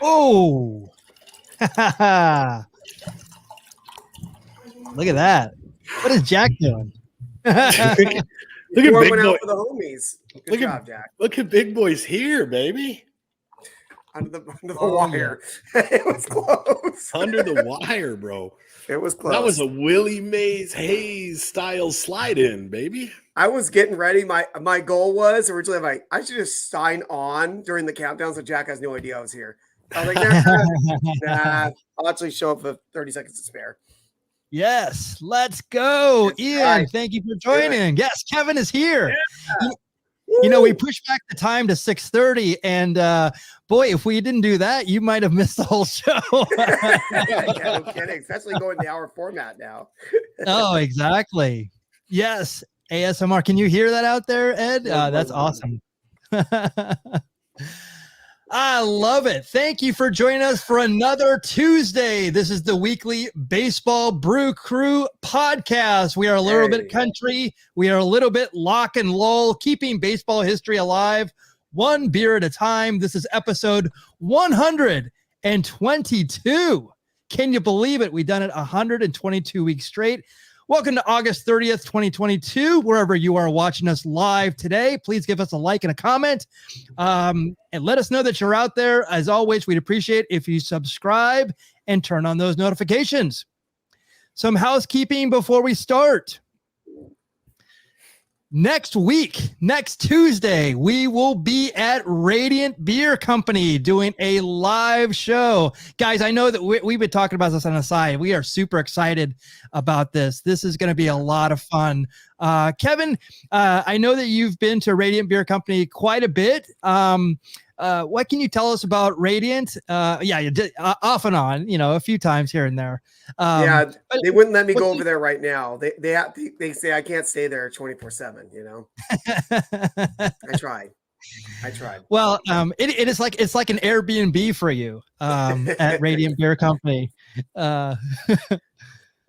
Oh, look at that. What is Jack doing? Look at Big Boy for the homies. Good job, Jack. Look at Big Boy's here, baby. Under the wire. Yeah. It was close. Under the wire, bro. It was close. That was a Willie Mays Hayes style slide in, baby. I was getting ready. My goal was originally I should just sign on during the countdown so Jack has no idea I was here. I was like, nah, I'll actually show up with 30 seconds to spare. Yes, let's go. That's Ian, right. Thank you for joining. Yes, Kevin is here. Yeah. You know, we pushed back the time to 6:30, and boy, if we didn't do that, you might have missed the whole show. Yeah, no kidding. Especially going the hour format now. Oh, exactly. Yes, ASMR. Can you hear that out there, Ed? That's awesome. I love it. Thank you for joining us for another Tuesday. This is the weekly Baseball Brew Crew Podcast. We are a little bit country. We are a little bit lock and lull, keeping baseball history alive, one beer at a time. This is episode 122. Can you believe it? We've done it 122 weeks straight. Welcome to August 30th, 2022. Wherever you are watching us live today, please give us a like and a comment. And let us know that you're out there. As always, we'd appreciate if you subscribe and turn on those notifications. Some housekeeping before we start. Next week, next Tuesday, we will be at Radiant Beer Company doing a live show. Guys, I know that we've been talking about this on the side. We are super excited about this. This is going to be a lot of fun. Kevin, I know that you've been to Radiant Beer Company quite a bit. What can you tell us about Radiant? Yeah, you did off and on, a few times here and there. Yeah, they wouldn't let me go over there right now. They say I can't stay there 24/7. I tried. Well, it is like it's like an Airbnb for you at Radiant Beer Company. Well,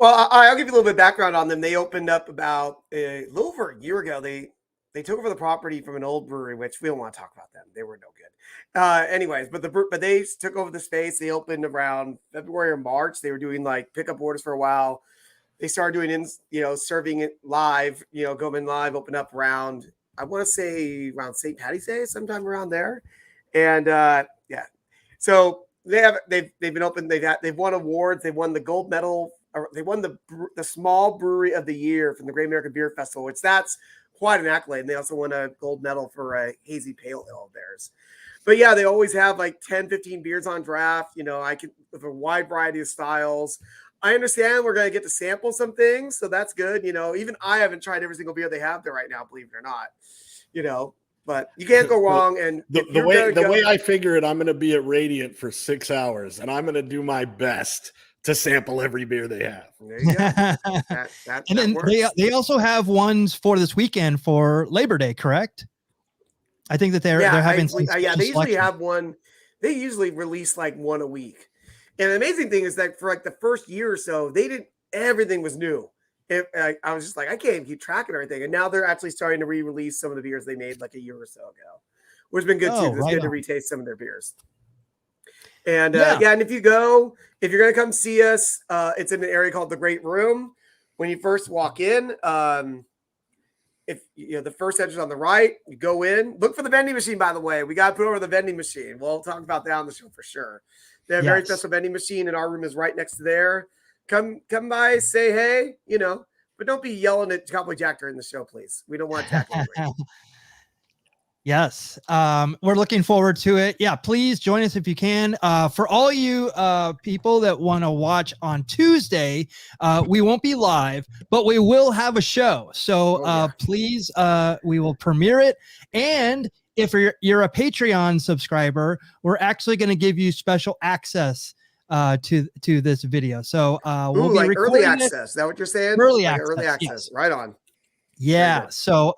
I'll give you a little bit of background on them. They opened up about a little over a year ago. They took over the property from an old brewery, which we don't want to talk about them. They were no good. Anyways, but they took over the space. They opened around February or March. They were doing like pickup orders for a while. They started doing serving it live, going live, open up around, I want to say around St. Patty's Day, sometime around there. And yeah. So they've been open. They've won awards. They won the gold medal. They won the small brewery of the year from the Great American Beer Festival, which that's quite an accolade. And they also won a gold medal for a hazy pale ale of theirs. But yeah, they always have like 10, 15 beers on draft. I can with a wide variety of styles. I understand we're going to get to sample some things, so that's good. Even I haven't tried every single beer they have there right now, believe it or not. But you can't go wrong. And the way I figure it, I'm going to be at Radiant for 6 hours, and I'm going to do my best to sample every beer they have. There you go. And then they also have ones for this weekend for Labor Day, correct? I think that they're having they usually have one. They usually release like one a week. And the amazing thing is that for like the first year or so, everything was new. I was just like, I can't even keep track of everything. And now they're actually starting to re-release some of the beers they made like a year or so ago, which has been good too. It's good to retaste some of their beers. And and if you're going to come see us, it's in an area called the Great Room. When you first walk in, if the first entrance on the right, you go in, look for the vending machine, by the way. We got to put over the vending machine. We'll talk about that on the show for sure. They have a very special vending machine, and our room is right next to there. Come by, say hey, but don't be yelling at Cowboy Jack during the show, please. We don't want to tackle him. Yes. We're looking forward to it. Yeah, please join us if you can. For all you people that want to watch on Tuesday, we won't be live, but we will have a show. So please, we will premiere it. And if you're a Patreon subscriber, we're actually going to give you special access to this video. So we'll be recording early access. Is that what you're saying? Early access. Yes. Right on. Yeah. So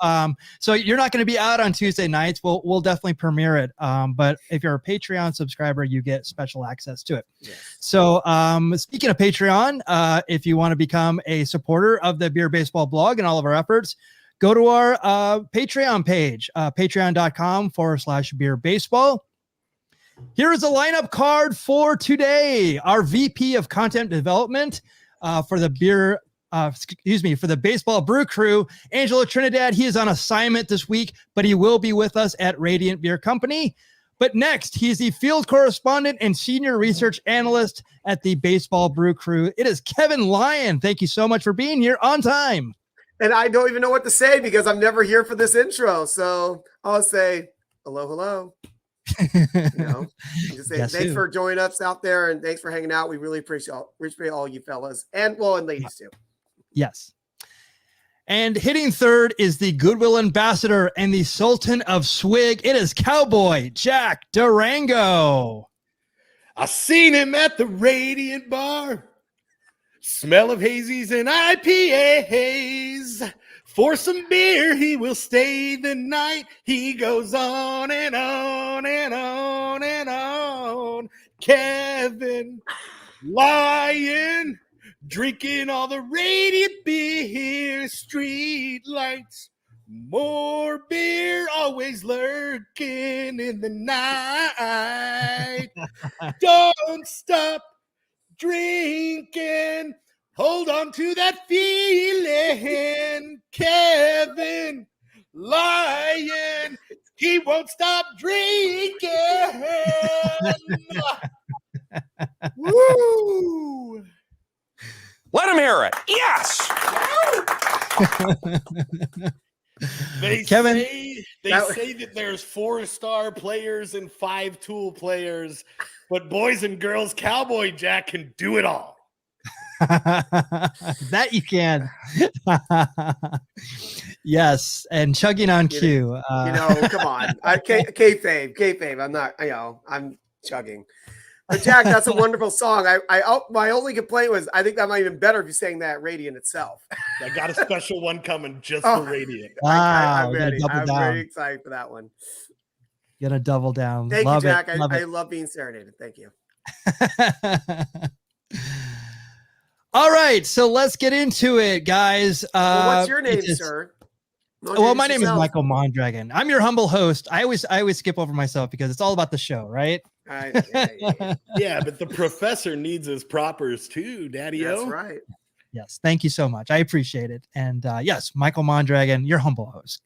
you're not going to be out on Tuesday nights. We'll definitely premiere it. But if you're a Patreon subscriber, you get special access to it. Yes. So speaking of Patreon, if you want to become a supporter of the Beer Baseball blog and all of our efforts, go to our Patreon page, patreon.com/beerbaseball. Here is a lineup card for today. Our VP of Content Development for the for the Baseball Brew Crew, Angelo Trinidad. He is on assignment this week, but he will be with us at Radiant Beer Company. But next, he's the field correspondent and senior research analyst at the Baseball Brew Crew. It is Kevin Lyon. Thank you so much for being here on time. And I don't even know what to say because I'm never here for this intro. So I'll say hello. Just say thanks for joining us out there, and thanks for hanging out. We really appreciate all you fellas and ladies too. Yes. And hitting third is the Goodwill Ambassador and the Sultan of Swig. It is Cowboy Jack Durango. I seen him at the Radiant Bar. Smell of hazies and IPAs. For some beer, he will stay the night. He goes on and on and on and on. Kevin Lyon, drinking all the Radiant beer, street lights. More beer, always lurking in the night. Don't stop drinking. Hold on to that feeling. Kevin Lyon, he won't stop drinking. Woo! Let him hear it. Yes. They Kevin, say that there's 4-star players and 5-tool players, but boys and girls, Cowboy Jack can do it all. That you can. Yes, and chugging on cue. Come on. Kayfabe. I'm not. I'm chugging. But Jack, that's a wonderful song. My only complaint was I think that might have been better if you sang that Radiant itself. I got a special one coming just for Radiant. Wow, I'm ready. I'm very excited for that one. Gonna double down. Thank you, Jack. I love being serenaded. Thank you. All right, so let's get into it, guys. What's your name, sir? My name is Michael Mondragon. I'm your humble host. I always skip over myself because it's all about the show, right? Yeah, but the professor needs his propers too, Daddy-o. That's right. Yes, thank you so much. I appreciate it. And yes, Michael Mondragon, your humble host.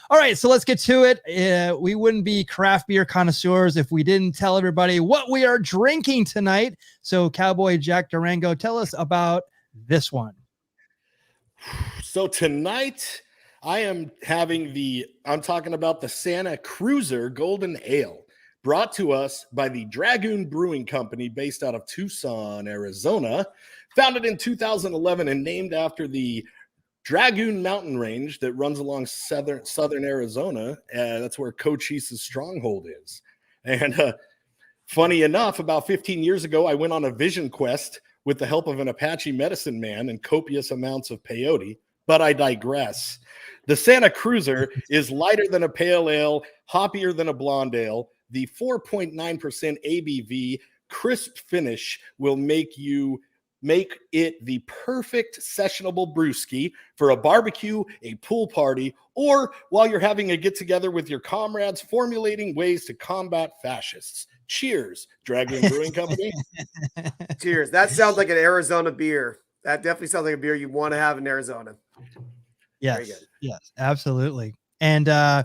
All right, so let's get to it. We wouldn't be craft beer connoisseurs if we didn't tell everybody what we are drinking tonight. So Cowboy Jack Durango, tell us about this one. So tonight I am I'm talking about the Santa Cruiser Golden Ale, brought to us by the Dragoon Brewing Company based out of Tucson, Arizona, founded in 2011 and named after the Dragoon mountain range that runs along southern Arizona. That's where Cochise's stronghold is. And funny enough, about 15 years ago, I went on a vision quest with the help of an Apache medicine man and copious amounts of peyote, but I digress. The Santa Cruiser is lighter than a pale ale, hoppier than a blonde ale. The 4.9% ABV crisp finish will make it the perfect sessionable brewski for a barbecue, a pool party, or while you're having a get-together with your comrades formulating ways to combat fascists. Cheers, Dragoon Brewing Company. Cheers. That sounds like an Arizona beer. That definitely sounds like a beer you want to have in Arizona. Yes. Very good. Yes, absolutely. And I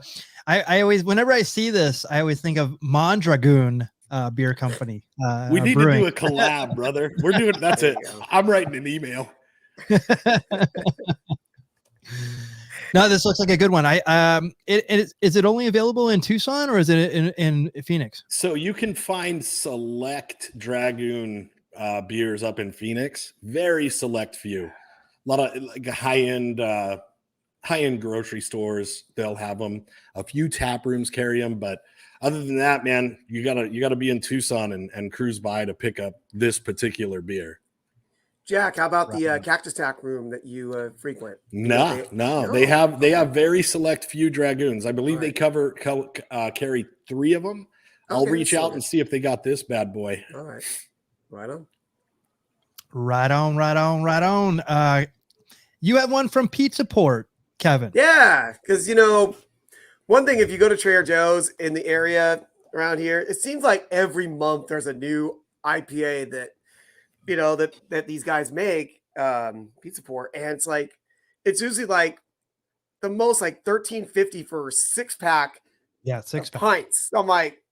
always, whenever I see this, I always think of Mondragon Beer Company. We need brewing. to do a collab, brother. We're doing that's it. I'm writing an email. No, this looks like a good one. Is it only available in Tucson or is it in Phoenix? So you can find select Dragoon beers up in Phoenix. Very select few. A lot of like high-end grocery stores, they'll have them. A few tap rooms carry them, but other than that, man, you gotta be in Tucson and cruise by to pick up this particular beer. Jack, how about the Cactus Tack room that you frequent? No, they have very select few Dragoons. I believe they carry 3 of them. I'll reach out and see if they got this bad boy. All right, right on. Right on. You have one from Pizza Port, Kevin. Yeah, because one thing, if you go to Trader Joe's in the area, around here. It seems like every month there's a new IPA that, you know, that these guys make Pizza Port, and it's like it's usually like the most like $13.50 for a 6-pack. Yeah, 6-pack pints. I'm like,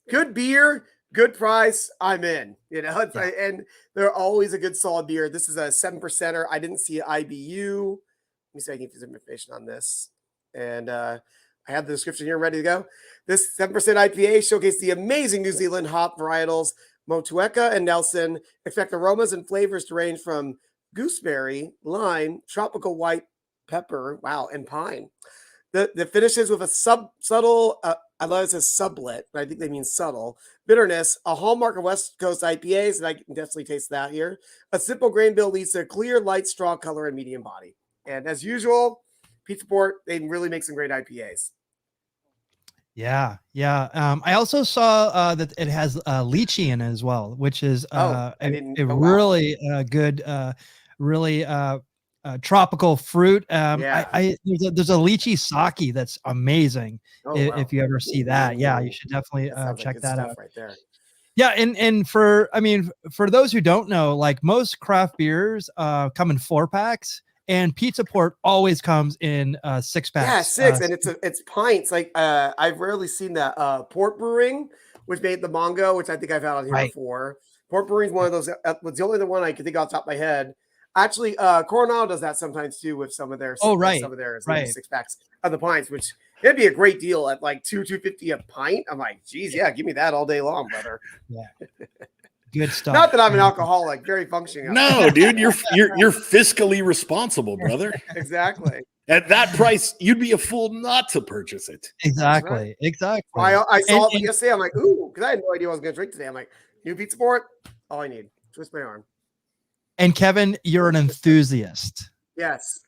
good beer, good price. I'm in. You know, it's like, and they're always a good solid beer. This is a 7%er. I didn't see an IBU. Let me see if I can get some information on this. And I have the description here ready to go. This 7% IPA showcases the amazing New Zealand hop varietals Motueka and Nelson. Expect aromas and flavors to range from gooseberry, lime, tropical white pepper, wow, and pine. The finishes with a subtle, I love it says sublet, but I think they mean subtle, bitterness, a hallmark of West Coast IPAs, and I can definitely taste that here. A simple grain bill leads to a clear, light straw color and medium body. And as usual, Pizza Port, they really make some great IPAs. Yeah. I also saw that it has lychee in it as well, which is really good, really tropical fruit. There's a lychee sake that's amazing. If you ever see that, you should definitely check that out right there. Yeah, and for those who don't know, like most craft beers come in 4-packs, and Pizza Port always comes in 6-packs. Yeah, 6, and it's pints. Like I've rarely seen that. Port Brewing, which made the Mongo, which I think I've had on here before. Port Brewing is one of those. Was the only one I can think off the top of my head. Actually, Coronado does that sometimes too with some of their some of their 6-packs of the pints, which it'd be a great deal at like $2.50 a pint. I'm like, geez, yeah, give me that all day long, brother. Yeah, good stuff. Not that I'm an alcoholic, very functioning. No, dude, you're fiscally responsible, brother. Exactly. At that price, you'd be a fool not to purchase it. Exactly. I saw it yesterday. I'm like, ooh, because I had no idea what I was going to drink today. I'm like, new Pizza Port, all I need. Twist my arm. And Kevin, you're an enthusiast. Yes.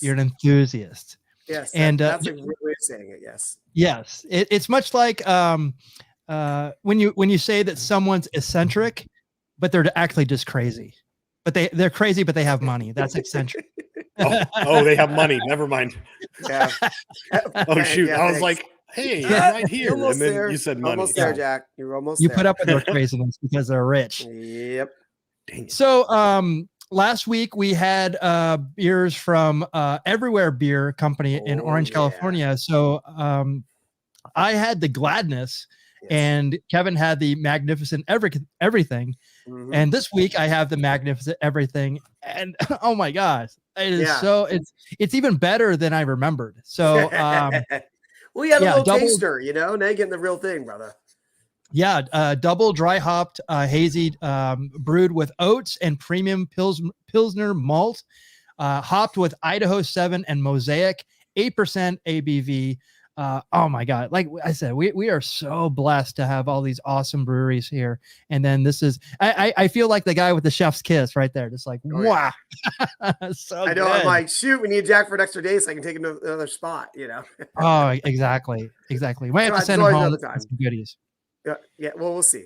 You're an enthusiast. Yes. And that's a great way of saying it. Yes. Yes. It's much like when you say that someone's eccentric, but they're actually just crazy. But they're crazy, but they have money. That's eccentric. oh, they have money. Never mind. Yeah. Oh shoot! I was like, hey, right here, and then you said money. Almost there, Jack. You're almost. You there. put up with their craziness because they're rich. Yep. So last week we had beers from Everywhere Beer Company in Orange, California. So I had the Gladness, and Kevin had the Magnificent Everything. Mm-hmm. And this week I have the Magnificent Everything, and oh my gosh, it is it's even better than I remembered. So we had a little taster, you know. Now you're getting the real thing, brother. Yeah, double dry hopped, hazy, brewed with oats and premium Pilsner malt, hopped with Idaho 7 and Mosaic, 8% ABV. Oh my God. Like I said, we are so blessed to have all these awesome breweries here. And then this is, I feel like the guy with the chef's kiss right there. Just like, wow. So I know. Good. I'm like, shoot, we need Jack for an extra day so I can take him to another spot, you know? Oh, exactly. We might have to send him home with some goodies. Yeah, well, we'll see.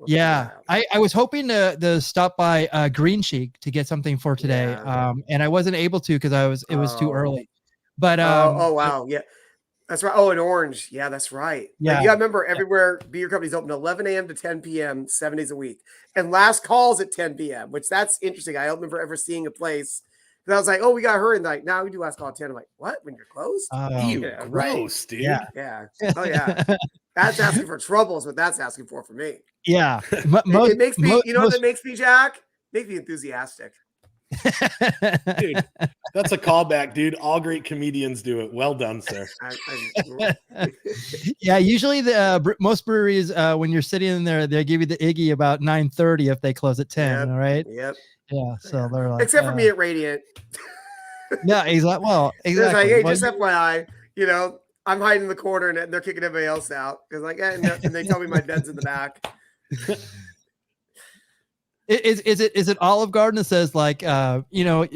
Yeah, I was hoping to stop by Green Cheek to get something for today, and I wasn't able to because it was too early. But wow, yeah, that's right. Oh, in Orange, yeah, that's right. Yeah, like, you gotta remember, Everywhere Beer Company's open 11 a.m. to 10 p.m. 7 days a week, and last calls at 10 p.m. Which that's interesting. I don't remember ever seeing a place. I was like, oh, we got her, and like, now we do last call at 10. I'm like, what? When you're closed? Gross, dude. Yeah. Oh yeah. That's asking for trouble is what that's asking for me. Yeah. It makes me, you know what that makes me, Jack? Makes me enthusiastic. Dude, that's a callback, dude. All great comedians do it. Well done, sir. Yeah, usually most breweries, when you're sitting in there, they give you the Iggy about 9:30 if they close at 10, right? Yep. Yeah, so they're like, except for me at Radiant. Yeah, exactly. Well, exactly. Like, hey, just FYI, you know, I'm hiding in the corner and they're kicking everybody else out because, like, and they tell me my bed's in the back. Is it Olive Garden that says like, you know,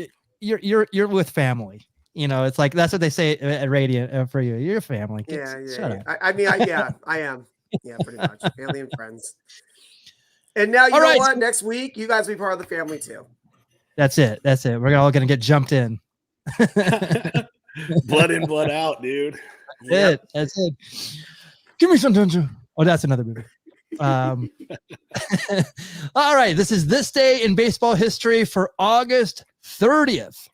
you're with family? You know, it's like that's what they say at Radiant for you. You're family. Shut up. I mean, I am. Yeah, pretty much family and friends. And now you know what? Next week, you guys will be part of the family too. That's it. We're all gonna get jumped in. Blood in, blood out, dude. That's it. Give me some Dungeon. Oh, that's another movie. All right. This is this day in baseball history for August 30th.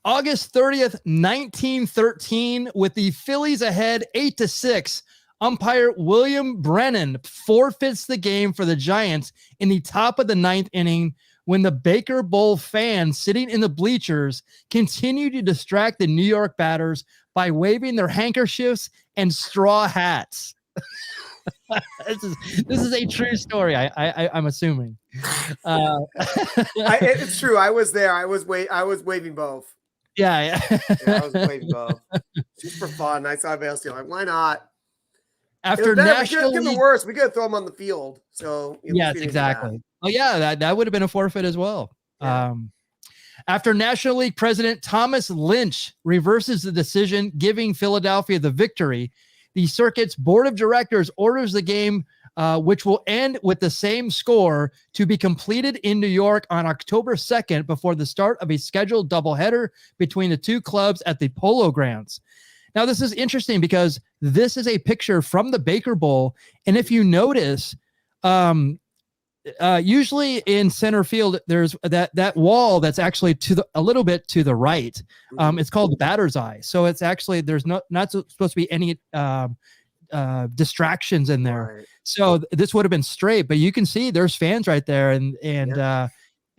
August 30th, 1913, with the Phillies ahead 8-6. Umpire William Brennan forfeits the game for the Giants in the top of the ninth inning when the Baker Bowl fans sitting in the bleachers continue to distract the New York batters by waving their handkerchiefs and straw hats. This is a true story. I'm assuming. It's true. I was there. I was waving both. Yeah. I was waving both. Just for fun. I saw everybody else doing like, why not? After National League, the worst, we could throw them on the field. So yes, exactly. Oh yeah, that would have been a forfeit as well. Yeah. After National League President Thomas Lynch reverses the decision, giving Philadelphia the victory, the circuit's board of directors orders the game, which will end with the same score, to be completed in New York on October 2nd before the start of a scheduled doubleheader between the two clubs at the Polo Grounds. Now, this is interesting because this is a picture from the Baker Bowl. And if you notice, usually in center field, there's that wall that's actually a little bit to the right. It's called the batter's eye. So it's actually, there's not supposed to be any distractions in there. Right. So this would have been straight, but you can see there's fans right there.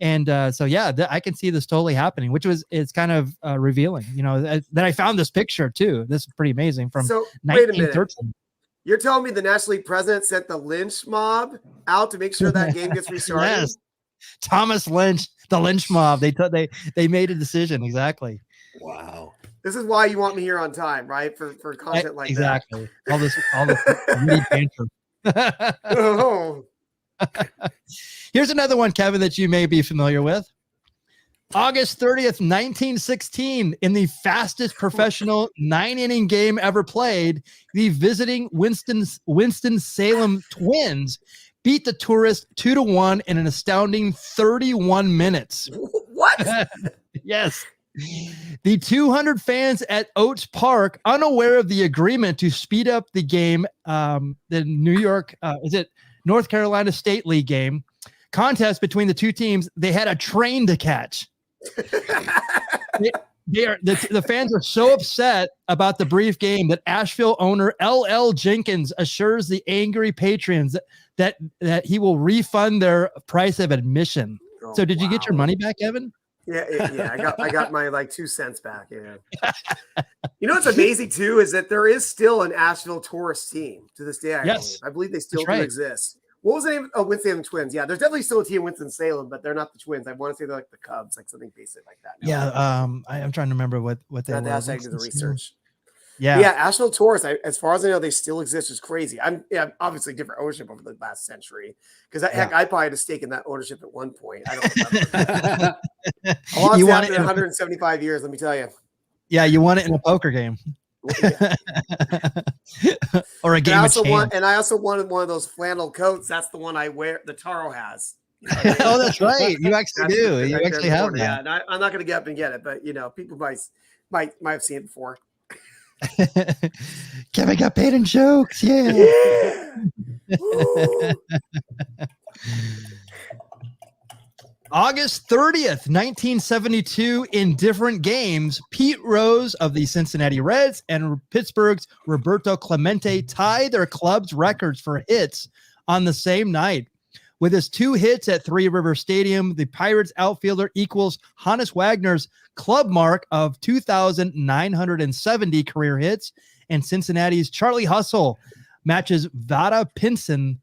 So I can see this totally happening, it's kind of revealing, that I found this picture too. This is pretty amazing from 1913. You're telling me the National League president sent the Lynch mob out to make sure that game gets restarted? Yes. Thomas Lynch, the Lynch mob. They made a decision. Exactly. Wow. This is why you want me here on time, right? For content like exactly. That. All this banter. Oh. Here's another one, Kevin, that you may be familiar with. August 30th, 1916, in the fastest professional 9-inning game ever played, the visiting Winston-Salem Twins beat the Tourists 2-1 in an astounding 31 minutes. What? Yes. The 200 fans at Oates Park, unaware of the agreement to speed up the game, the New York, North Carolina State League game contest between the two teams, they had a train to catch. The fans are so upset about the brief game that Asheville owner L.L. Jenkins assures the angry patrons that he will refund their price of admission. Oh, so did you get your money back, Evan? Yeah. I got my 2 cents back. Yeah. What's amazing too is that there is still an Asheville Tourist team to this day. I believe they still do exist. What was the name? Oh, Winston-Salem Twins. Yeah, there's definitely still a team in Winston-Salem, but they're not the Twins. I want to say they're like the Cubs, like something basic like that. Yeah, I'm trying to remember what they were. That's actually the research. Yeah, Asheville Tourists, as far as I know, they still exist. It's crazy. Obviously different ownership over the last century. Because heck, I probably had a stake in that ownership at one point. I don't remember. A lot's happened in 175 years, let me tell you. Yeah, you won it in a poker game. Or a game I also wanted one of those flannel coats. That's the one I wear. The Taro has. Oh, that's right. You actually do. You actually have that. Yeah, and I'm not going to get up and get it, but people might have seen it before. Kevin got paid in jokes. Yeah. August 30th, 1972, in different games, Pete Rose of the Cincinnati Reds and Pittsburgh's Roberto Clemente tied their club's records for hits on the same night. With his 2 hits at Three River Stadium, the Pirates outfielder equals Hannes Wagner's club mark of 2,970 career hits, and Cincinnati's Charlie Hustle matches Vada Pinson's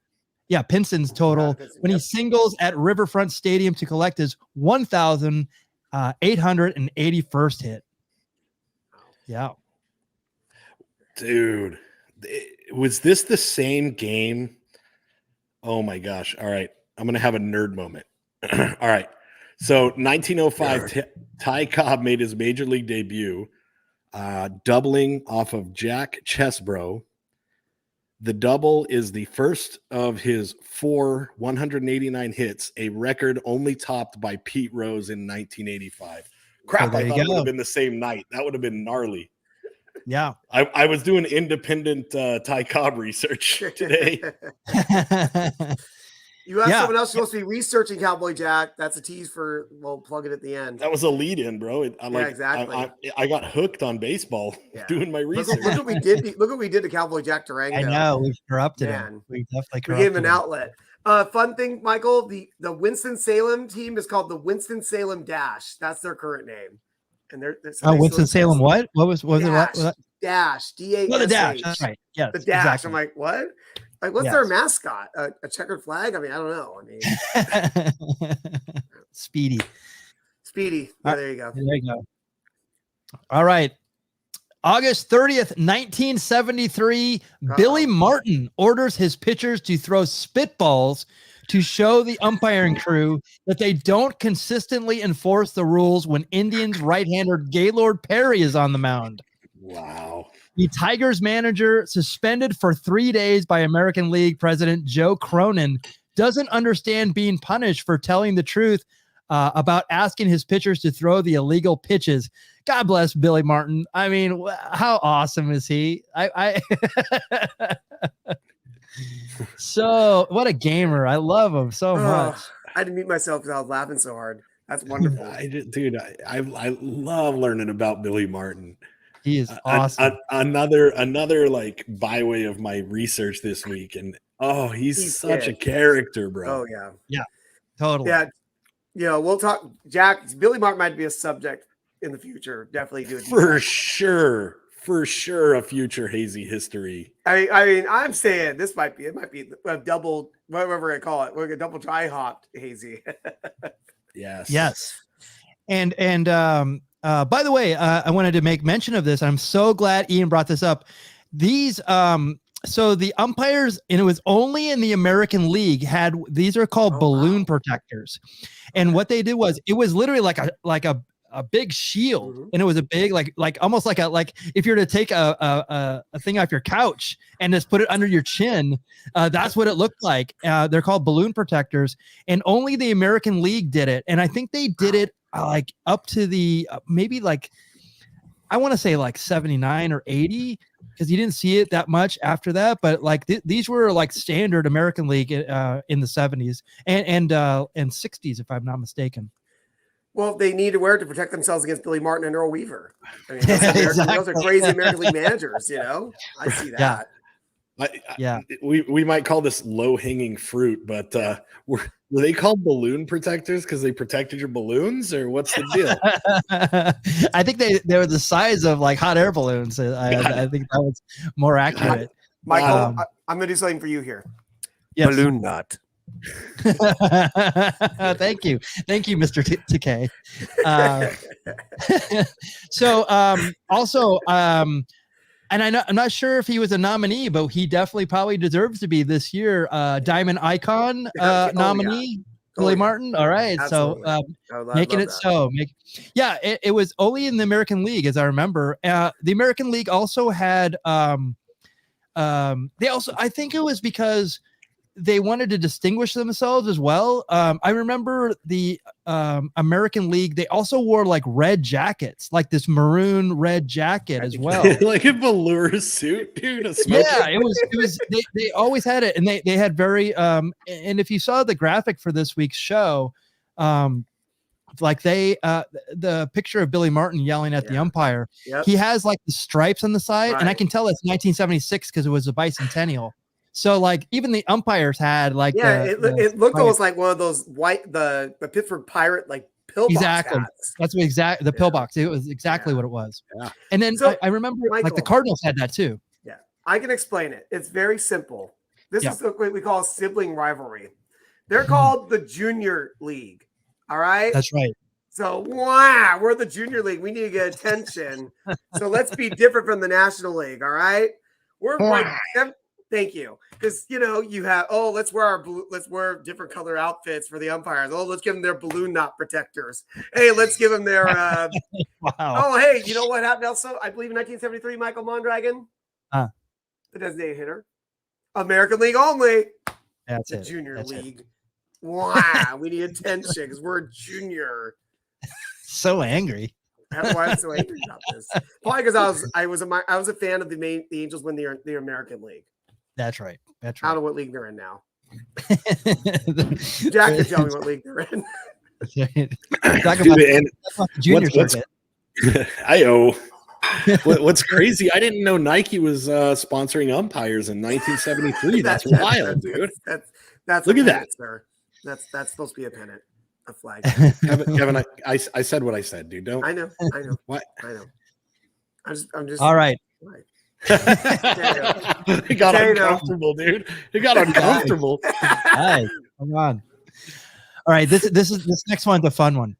total when he singles at Riverfront Stadium to collect his 1,881st hit. Yeah. Dude, was this the same game? Oh my gosh. All right. I'm going to have a nerd moment. All right. So 1905, Ty Cobb made his major league debut, doubling off of Jack Chesbro. The double is the first of his 4 189 hits, a record only topped by Pete Rose in 1985. Crap, I thought it would have been the same night. That would have been gnarly. Yeah. I was doing independent Ty Cobb research today. You have someone else supposed to be researching Cowboy Jack. That's a tease for, we'll plug it at the end. That was a lead in, bro. Exactly. I got hooked on baseball doing my research. Look what we did. Look what we did to Cowboy Jack Durango. I know. We corrupted him. We definitely corrupted him. We gave him an outlet. Fun thing, Michael, the Winston-Salem team is called the Winston-Salem Dash. That's their current name. And they're Winston-Salem what? What was Dash, it? What? Dash. D-A-S-H. Oh, the Dash. That's right. Yes. The Dash. Exactly. I'm like, what? Like, what's their mascot? A checkered flag? I mean, I don't know. I mean, Speedy. Yeah, there you go. There you go. All right. August 30th, 1973, Billy Martin orders his pitchers to throw spitballs to show the umpiring crew that they don't consistently enforce the rules when Indians right-hander Gaylord Perry is on the mound. Wow. The Tigers manager, suspended for 3 days by American League President Joe Cronin, doesn't understand being punished for telling the truth about asking his pitchers to throw the illegal pitches. God bless Billy Martin. I mean, how awesome is he? So what a gamer. I love him so much. I had to mute myself because I was laughing so hard. That's wonderful. I love learning about Billy Martin. He is awesome. Another like byway of my research this week. And he's such a character, bro. Oh yeah. Yeah, totally. Yeah. You know, we'll talk. Jack, Billy Martin might be a subject in the future. Definitely do it. For sure a future hazy history. I mean, I'm saying this might be a double, whatever we're gonna call it. We're gonna double dry hopped hazy. Yes. And by the way, I wanted to make mention of this. I'm so glad Ian brought this up. These so the umpires, and it was only in the American League, these are called balloon protectors. And what they did was, it was literally like a big shield, and it was a big like almost like if you're to take a thing off your couch and just put it under your chin, that's what it looked like. They're called balloon protectors, and only the American League did it. And I think they did it like up to the maybe like, I want to say like 79 or 80, because you didn't see it that much after that. But like these were like standard American League in the 70s and 60s, if I'm not mistaken. Well, they need to wear it to protect themselves against Billy Martin and Earl Weaver. I mean, those are crazy American League managers, you know? I see that. We might call this low-hanging fruit, but were they called balloon protectors because they protected your balloons, or what's the deal? I think they were the size of like hot air balloons. I think that was more accurate. Michael, I'm going to do something for you here. Yes. Balloon nut. Thank you, Mr. TK. So also and I'm not sure if he was a nominee, but he definitely probably deserves to be this year Diamond Icon nominee. Billy Martin. All right. Absolutely. So making it so. It was only in the American League, as I remember. The American League also had they also, I think it was because they wanted to distinguish themselves as well. I remember the American League, they also wore like red jackets, like this maroon red jacket as well. Like a velour suit, dude. It was they always had it. And they had very and if you saw the graphic for this week's show, like the picture of Billy Martin yelling at the umpire, he has like the stripes on the side, and I can tell it's 1976 because it was a bicentennial. So like even the umpires had like it looked almost like one of those white the Pittsburgh Pirate like pillbox hats. That's what the pillbox. It was exactly what it was. Yeah. And then I remember Michael, like the Cardinals had that too. Yeah, I can explain it. It's very simple. This is what we call a sibling rivalry. They're called the Junior League. All right. That's right. So we're the Junior League. We need to get attention. So let's be different from the National League. All right. We're like. Thank you. Because you have let's wear different color outfits for the umpires. Let's give them their balloon knot protectors. Hey, let's give them their wow. Oh, hey, you know what happened also? I believe in 1973, Michael Mondragon. The designated hitter. American League only. That's the Junior League. Wow, we need attention because we're junior. So angry. Why I'm so angry about this? Probably because I was a fan of the Angels when they're the American League. That's right. I don't know what league they're in now. Jack can tell me what league they're in. Talk about junior circuit. What's crazy? I didn't know Nike was sponsoring umpires in 1973. That's wild, dude. That's look at pennant, that, sir. That's supposed to be a pennant, a flag. Kevin, I said what I said, dude. Don't. I know. What? I know. I'm just. All right. It got uncomfortable, dude. It got uncomfortable. Nice. Come on. All right. This next one's a fun one.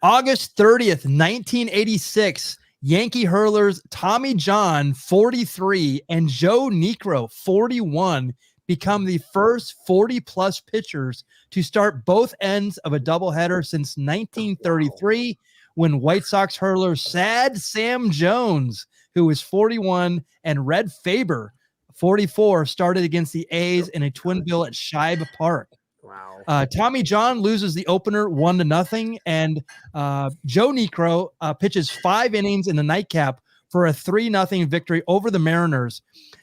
August 30th, 1986, Yankee hurlers Tommy John, 43, and Joe Niekro, 41, become the first 40-plus pitchers to start both ends of a doubleheader since 1933, when White Sox hurler Sad Sam Jones, who was 41, and Red Faber, 44, started against the A's in a twin bill at Shibe Park. Wow. Tommy John loses the opener 1-0, and Joe Niekro pitches 5 innings in the nightcap for a 3-0 victory over the Mariners.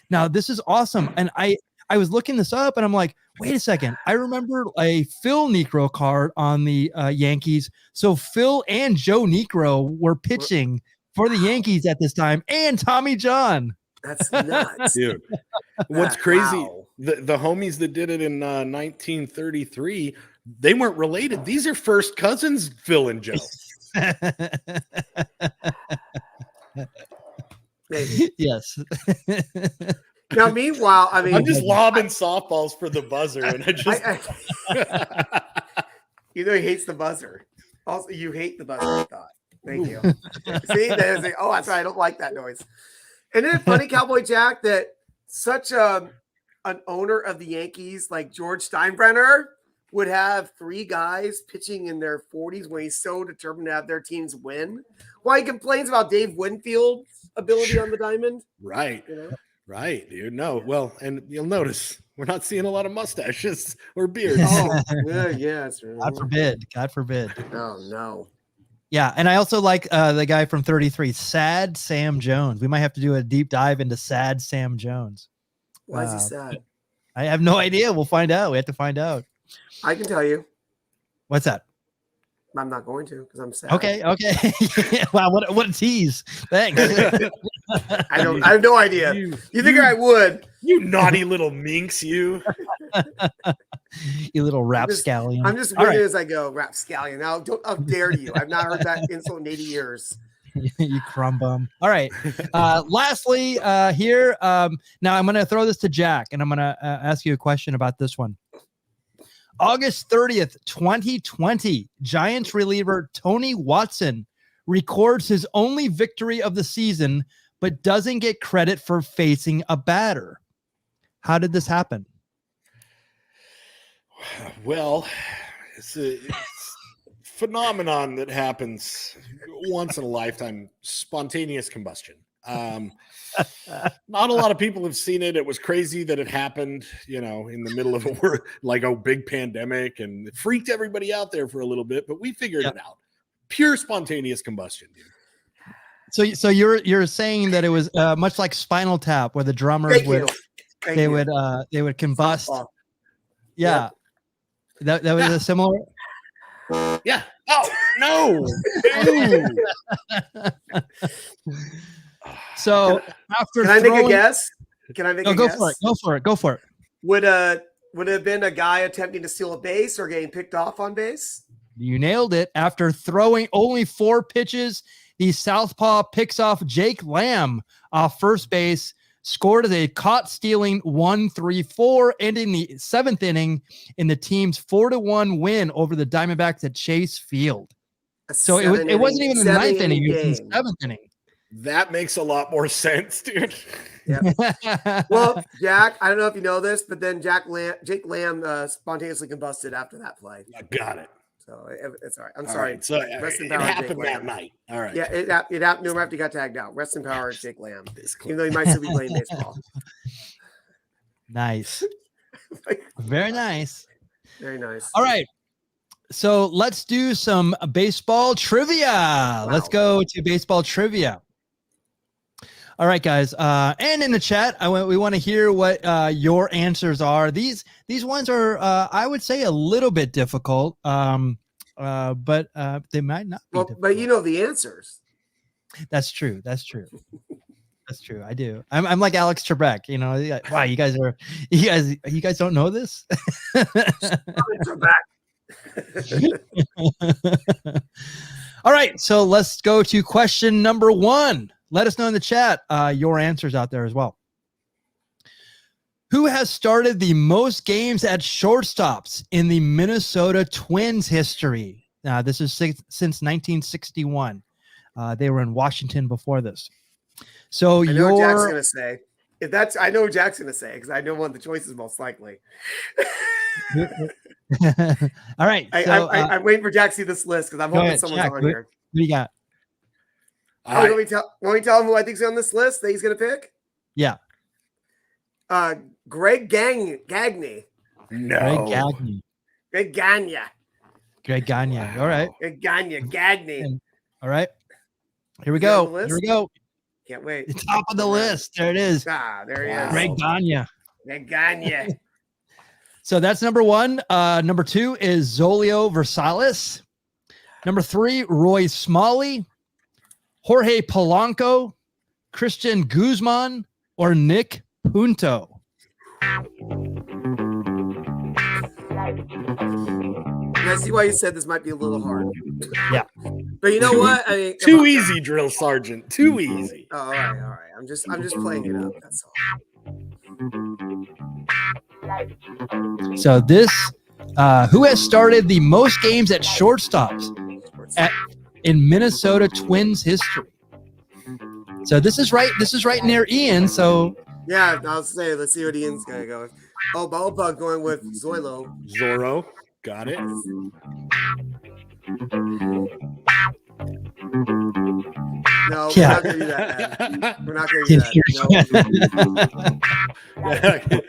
Now, this is awesome. And I was looking this up, and I'm like, wait a second. I remember a Phil Niekro card on the Yankees. So Phil and Joe Niekro were pitching for the Yankees at this time, and Tommy John. That's nuts. Dude. What's crazy, the homies that did it in 1933, they weren't related. These are first cousins, Phil and Joe. Maybe. Yes. Now, meanwhile, I mean, I'm just lobbing softballs for the buzzer, and I just he hates the buzzer. Also, you hate the buzzer. I thought. Thank you. See, there's like, oh, that's right. I don't like that noise. And then funny, Cowboy Jack, that such an owner of the Yankees like George Steinbrenner would have 3 guys pitching in their 40s when he's so determined to have their teams win. While he complains about Dave Winfield's ability on the diamond. Right. Right, dude. No, well, and you'll notice we're not seeing a lot of mustaches or beards. Oh, yeah. It's really God forbid. Oh, no. Yeah, and I also like the guy from 33, Sad Sam Jones. We might have to do a deep dive into Sad Sam Jones. Why is he sad? I have no idea. We'll find out. We have to find out. I can tell you. What's that? I'm not going to because I'm sad. Okay. Wow, what a tease. Thanks. I have no idea. You figure I would. You naughty little minx, you. You little rapscallion. I'm just winning as I go, rapscallion. Now, how dare you? I've not heard that insult in 80 years. You crumb bum. All right. Lastly, here, now I'm going to throw this to Jack, and I'm going to ask you a question about this one. August 30th, 2020, Giants reliever Tony Watson records his only victory of the season, but doesn't get credit for facing a batter. How did this happen? Well, it's a phenomenon that happens once in a lifetime, spontaneous combustion. Not a lot of people have seen it. It was crazy that it happened, in the middle of a big pandemic, and it freaked everybody out there for a little bit, but we figured it out. Pure spontaneous combustion, dude. So you're saying that it was much like Spinal Tap, where the drummers would combust. Softball. Yeah. That was a similar. Yeah. Oh no. So after can I make a guess? Can I make a guess? Go for it. Would it have been a guy attempting to steal a base or getting picked off on base? You nailed it. After throwing only 4 pitches, the southpaw picks off Jake Lamb off first base, scored as a caught stealing 1-3-4, ending the 7th inning in the team's 4-1 win over the Diamondbacks at Chase Field. So it wasn't even the 9th inning, it was the 7th inning. That makes a lot more sense, dude. Yeah. Well, Jack, I don't know if you know this, but then Jake Lamb spontaneously combusted after that play. I got it. So it's all right. I'm sorry. Right, so it happened that night. All right. Yeah, it happened no after he got tagged out. Rest in power, Jake Lamb. Even though he might still be playing baseball. Nice. Very nice. Very nice. All right. So let's do some baseball trivia. Wow. Let's go to baseball trivia. All right, guys. And in the chat, we want to hear what your answers are. These ones are, I would say, a little bit difficult, but they might not be. Well, but you know the answers. That's true. That's true. That's true. I do. I'm like Alex Trebek. You know, wow, you guys don't know this. Trebek. All right, so let's go to question number 1. Let us know in the chat your answers out there as well. Who has started the most games at shortstops in the Minnesota Twins history? This is since 1961. They were in Washington before this. So I know what Jack's gonna say. If that's, I know what Jack's gonna say because I know one of the choices most likely. All right. I'm waiting for Jack to see this list because I'm hoping someone's on here. What do you got? Let me tell him who I think's on this list that he's gonna pick. Yeah. Greg Gagne. No. Greg Gagne. Wow. All right. Greg Gagne. All right. Here we go. Can't wait. The top of the list. There it is. There he is. Greg Gagne. Greg Gagne. So that's number 1. Number 2 is Zolio Versalis. Number 3, Roy Smalley, Jorge Polanco, Christian Guzman, or Nick Punto. I see why you said this might be a little hard. Yeah. But you know what? I mean, Too easy, drill sergeant. Too easy. Oh, all right. I'm just playing it up. That's all. So this, who has started the most games at shortstops in Minnesota Twins history? So this is right near Ian. So yeah, I'll say, let's see what Ian's gonna go with. Oh, Ballbug going with Zoilo. Zorro, got it. No, Yeah. we're not gonna do that, man. We're not gonna do that. No.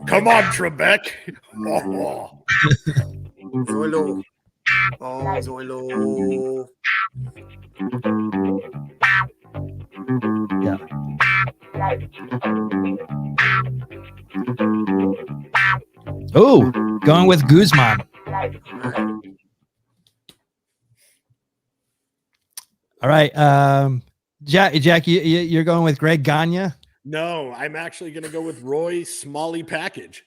Come on, Trebek. Oh. Zoilo. Oh, Zoilo. yeah. Oh, going with Guzman. All right. Jack, you're going with Greg Gagne? No, I'm actually going to go with Roy Smalley Package.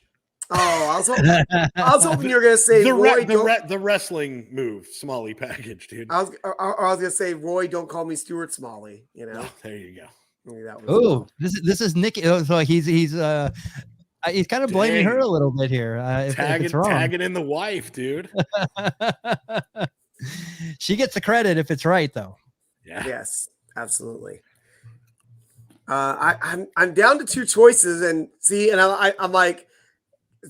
Oh, I was hoping you were going to say the wrestling move, Smalley Package, dude. I was going to say, Roy, don't call me Stuart Smalley. You know. Oh, there you go. Oh, this is Nick. So he's kind of blaming her a little bit here. If it's wrong. Tagging in the wife, dude. She gets the credit if it's right, though. Yeah. Yes, absolutely. I'm down to 2 choices, and I'm like,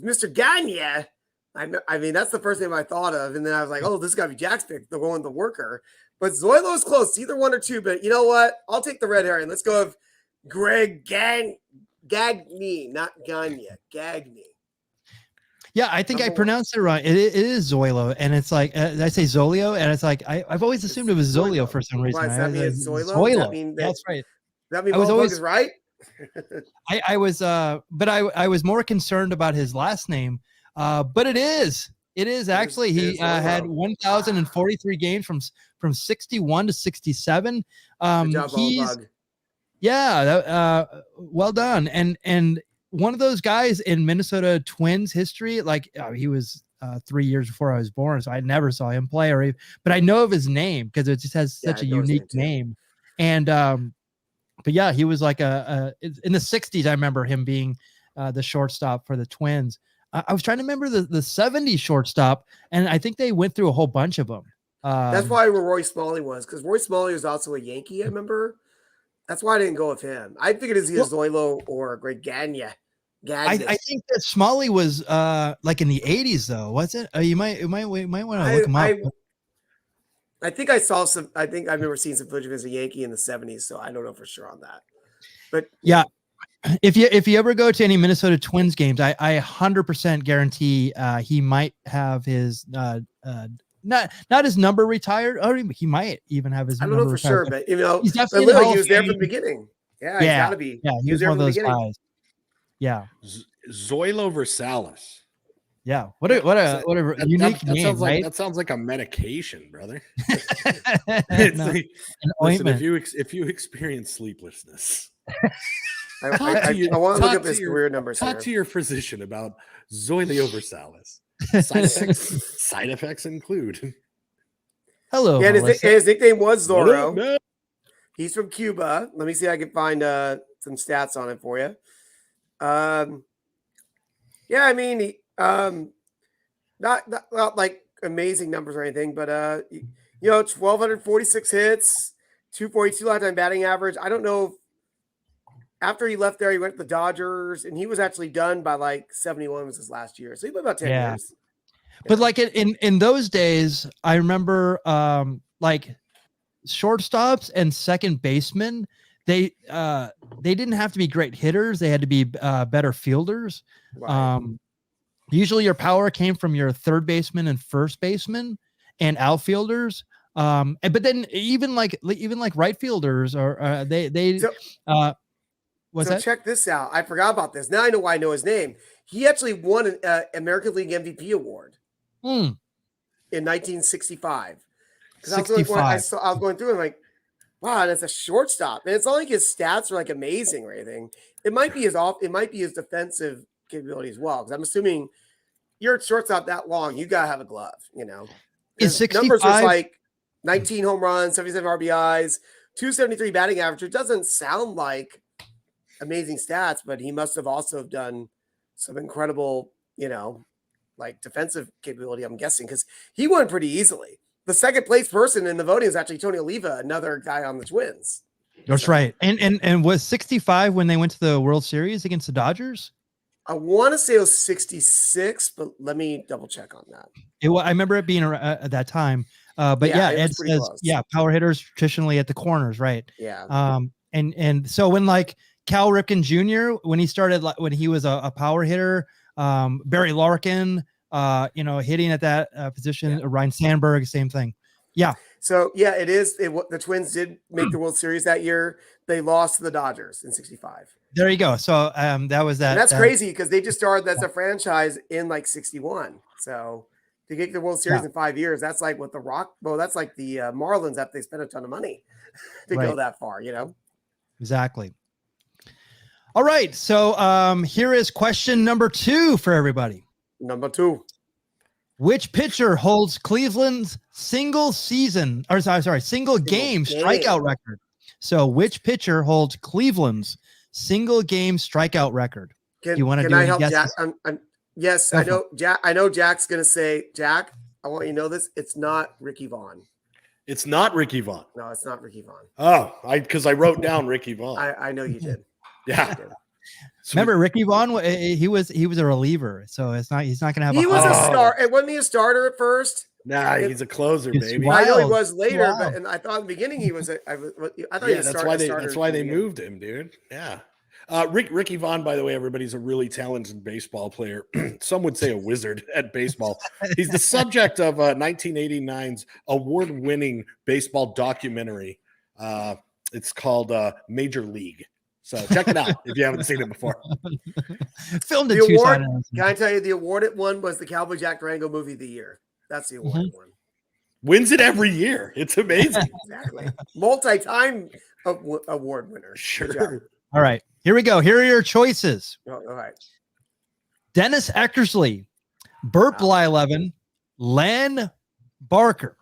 Mr. Gagne. I mean, that's the first name I thought of, and then I was like, oh, this got to be Jack's pick, the one, the worker. But Zoilo is close, either 1 or 2. But you know what? I'll take the red herring. Let's go with Greg Gagne, not Gagne. Gagne. Yeah, I think I pronounced it right. It is Zoilo, and it's like I say Zolio, and it's like I've always assumed it was Zolio for some reason. Why, does that mean it's Zoilo? Zoilo. That's right. That means Ballbug is right. I was, but I was more concerned about his last name. But it is actually he had 1,043 games from 61 to 67. Good job, Ballbug. Yeah, well done. And one of those guys in Minnesota Twins history, like he was 3 years before I was born, so I never saw him play but I know of his name because it just has such a unique name. And but yeah, he was like in the 60s. I remember him being the shortstop for the Twins. I was trying to remember the 70s shortstop, and I think they went through a whole bunch of them. That's why where Roy Smalley was, because Roy Smalley was also a Yankee, I remember. That's why I didn't go with him. I figured it was either Zoilo or Greg Gagne. I think that Smalley was like in the 80s, though, was it? You might want to look him up. I think I saw some. I think I remember seeing some footage of him as a Yankee in the 70s, so I don't know for sure on that. But yeah, if you ever go to any Minnesota Twins games, I 100% guarantee he might have his not his number retired, or he might even have his. I don't know for retired, sure, but he's but definitely literally Hall he of was there Fame. from the beginning. Yeah, he's got to be. Yeah, he was there one from of the those beginning. guys. Yeah, Zoilo Versalis. yeah. What a unique name, right? That sounds like a medication, brother. No, Listen, ointment. if you experience sleeplessness, I want to look up his career numbers. Talk to your physician about Zoilo Versalis. Side effects include. Hello. Yeah, and his nickname was Zorro. No. He's from Cuba. Let me see if I can find some stats on it for you. Yeah, I mean, not like amazing numbers or anything, but 1,246 hits, 242 lifetime batting average. I don't know if after he left there, he went to the Dodgers, and he was actually done by like 71 was his last year. So he played about 10 years. But like in those days, I remember like shortstops and second basemen, they didn't have to be great hitters. They had to be better fielders. Right. Usually your power came from your third baseman and first baseman and outfielders. But then even like right fielders or check this out. I forgot about this. Now I know why I know his name. He actually won an American League MVP award in 1965. Because I was going through and like, wow, that's a shortstop. And it's not like his stats are like amazing or anything. It might be his defensive capability as well. Because I'm assuming you're a shortstop that long, you gotta have a glove. Is 65 numbers was like 19 home runs, 77 RBIs, 273 batting average. It doesn't sound like amazing stats, but he must have also done some incredible, like defensive capability, I'm guessing, because he won pretty easily. The second place person in the voting is actually Tony Oliva, another guy on the Twins. That's right. And was 65 when they went to the World Series against the Dodgers? I want to say it was 66, but let me double check on that. I remember it being at that time. But Ed says, close. Power hitters traditionally at the corners, right? Yeah. And so when like Cal Ripken Jr., when he started, when he was a power hitter, Barry Larkin, hitting at that position, Ryan Sandberg, same thing. Yeah. So yeah, it is. The Twins did make the World Series that year. They lost to the Dodgers in 65. There you go. So that was that. And that's crazy because they just started as a franchise in like 61. So to get the World Series in 5 years, that's like what that's like the Marlins after they spent a ton of money to go that far, Exactly. All right. So here is question number 2 for everybody. Number 2. Which pitcher holds Cleveland's single game strikeout record? So which pitcher holds Cleveland's single game strikeout record? Do you want to do I help guesses? Jack? Yes, I know. Jack. I know Jack's going to say, Jack, I want you to know this. It's not Ricky Vaughn. It's not Ricky Vaughn. No, it's not Ricky Vaughn. Oh, because I wrote down Ricky Vaughn. I know you did. Yeah. Remember Ricky Vaughn? He was a reliever, so he's not going to have. He was a star. It wasn't he a starter at first? Nah, he's a closer, baby. I know he was later, but and I thought in the beginning he was. I thought he was that's why they moved him, dude. Yeah. Ricky Vaughn, by the way, everybody's a really talented baseball player. Some would say a wizard at baseball. He's the subject of 1989's award-winning baseball documentary. It's called Major League. So check it out if you haven't seen it before. Filmed in Tucson. Tucson. Can I tell you the award it won was the Cowboy Jack Durango movie of the year. That's the award it won. Wins it every year. It's amazing. Exactly. Multi-time award winner. Sure. All right. Here we go. Here are your choices. All right. Dennis Eckersley, Burt Blyleven, Len Barker,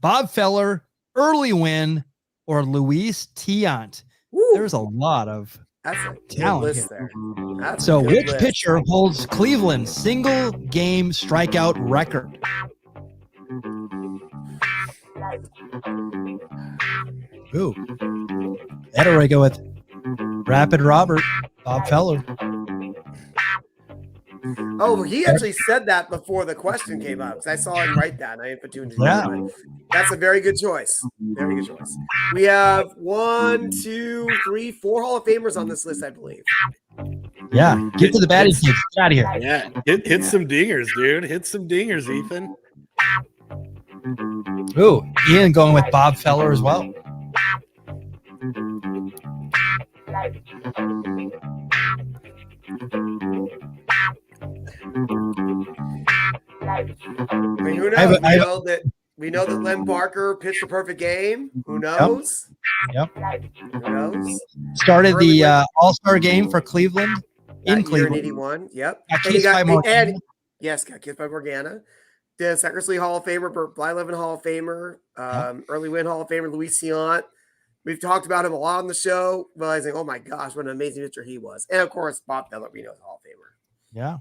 Bob Feller, Early Wynn, or Luis Tiant. There's a lot of talent here. So which pitcher holds Cleveland's single game strikeout record? Ooh. That'll I go with Rapid Robert, Bob Feller. Oh, he actually said that before the question came up. I saw him write that. And I didn't put 2 and 2. That's a very good choice. Very good choice. We have 1, 2, 3, 4 Hall of Famers on this list, I believe. Yeah, get to the batting cage. Get out of here. Yeah, hit some dingers, dude. Hit some dingers, Ethan. Ooh, Ian going with Bob Feller as well. I mean, who knows? We know that Len Barker pitched a perfect game. Who knows? Yep. Who knows? Started the All-Star game for Cleveland in Cleveland. In 81. Yep. Got kissed by Morgana. Yes, got kissed by Morgana. The Secretary Hall of Famer, Burt Blyleven Hall of Famer, Early Win Hall of Famer, Luis Ciant. We've talked about him a lot on the show, realizing, oh my gosh, what an amazing pitcher he was. And of course, Bob Feller, we know, is a Hall of Famer. Yeah.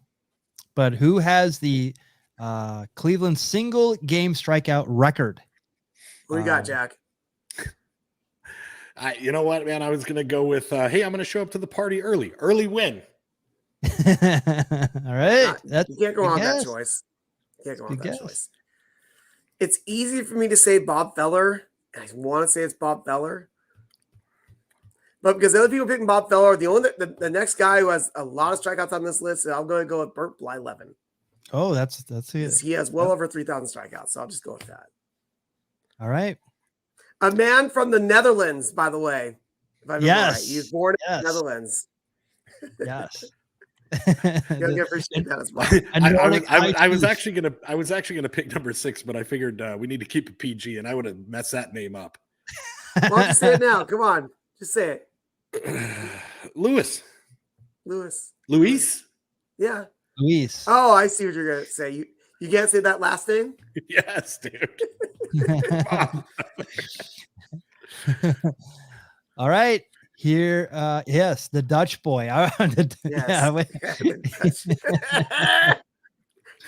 But who has the Cleveland single game strikeout record? Who you got, Jack? You know what, man? I was going to go with, hey, I'm going to show up to the party early. Early Win. All right. You can't go on that choice. You can't go on that choice. It's easy for me to say Bob Feller. I want to say it's Bob Feller. But because the other people picking Bob Feller, the next guy who has a lot of strikeouts on this list, I'm going to go with Burt Blyleven. Oh, that's it. He has well over 3,000 strikeouts, so I'll just go with that. All right. A man from the Netherlands, by the way. If I remember right. He was born in the Netherlands. Yes. You appreciate that as well. I was actually gonna pick number 6, but I figured we need to keep it PG, and I would have messed that name up. Why don't you say it now? Come on, just say it. Luis. Yeah. Luis. Oh, I see what you're gonna say. You can't say that last name? Yes, dude. All right. Here, yes, the Dutch boy.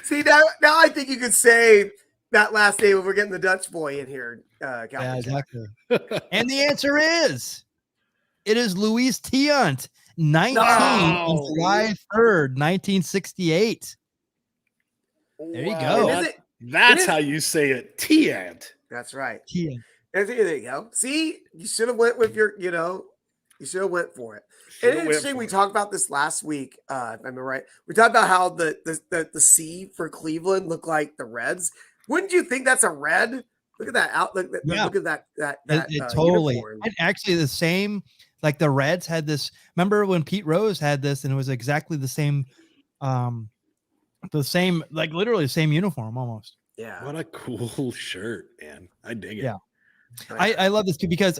See, now I think you could say that last name when we're getting the Dutch boy in here. Yeah, exactly. And the answer is, it is Luis Ciant, 19 on July 3rd, 1968. There you go. That's how you say it, Ciant. That's right. Ciant. There you go. See, you should have went with your, you should have went for it. And it's interesting. We talked about this last week. If I remember right, we talked about how the C for Cleveland looked like the Reds. Wouldn't you think that's a red? Look at that outlook. Look at that. Totally. Uniform. And actually, the same. Like the Reds had this. Remember when Pete Rose had this, and it was exactly the same. Like literally the same uniform almost. Yeah. What a cool shirt, man! I dig it. Yeah. I love this too because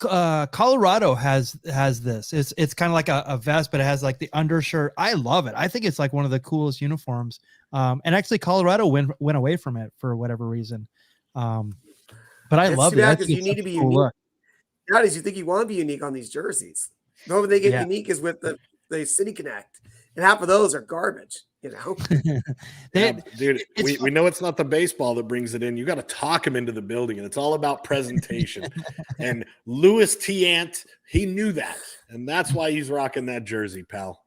Colorado has this. It's kind of like a vest, but it has like the undershirt. I love it. I think it's like one of the coolest uniforms. And actually Colorado went away from it for whatever reason. But I love it. Because you need to be unique. Nowadays, you think you want to be unique on these jerseys. The moment they get unique is with the City Connect, and half of those are garbage. Dude, we know it's not the baseball that brings it in. You got to talk him into the building, and it's all about presentation. And Luis Ciant, he knew that, and that's why he's rocking that jersey, pal.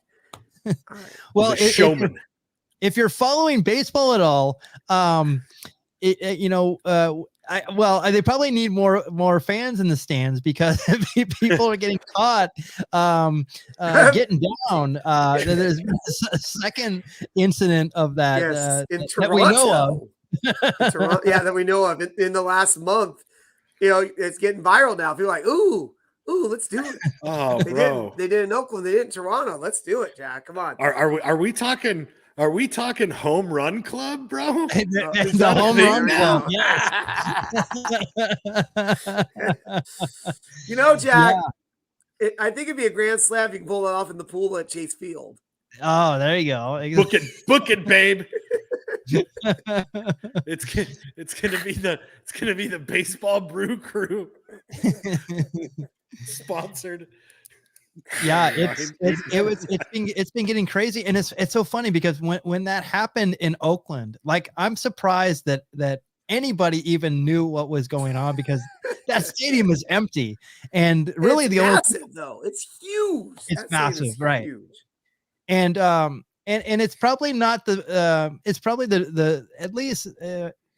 Well, showman. If you're following baseball at all, they probably need more fans in the stands because people are getting caught getting down. There's a second incident of that that we know of. That we know of in the last month. It's getting viral now. People are like, ooh, let's do it. Oh, they did in Oakland. They did in Toronto. Let's do it, Jack. Come on. Are we talking? Are we talking home run club, bro? The home run club. Yes. Jack, I think it'd be a grand slam if you can pull it off in the pool at Chase Field. Oh, there you go. Book it, babe. It's gonna be the Baseball Brew Crew sponsored. Yeah, it's been getting crazy, and it's so funny because when that happened in Oakland, like I'm surprised that anybody even knew what was going on because that stadium is empty, and really it's the massive, though it's huge. It's massive, right? Huge. And it's probably not it's probably the at least.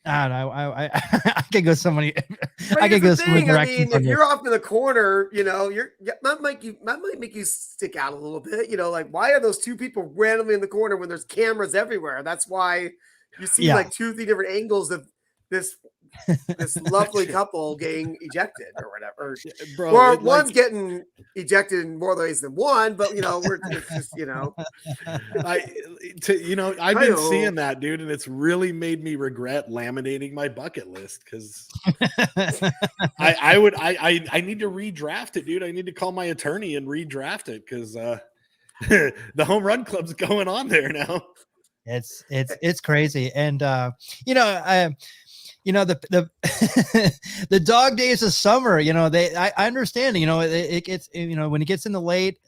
I don't know. I could go so many. I could go so many directions. If you're off in the corner, that might make you stick out a little bit. Like why are those two people randomly in the corner when there's cameras everywhere? That's why You see like 2-3 different angles of this lovely couple getting ejected or whatever. Bro, or one's getting ejected in more ways than one, but it's just I've been seeing that, dude, and it's really made me regret laminating my bucket list because I need to redraft it, dude. I need to call my attorney and redraft it because the home run club's going on there now. It's crazy, and the the dog days of summer, I understand, it gets, when it gets in the late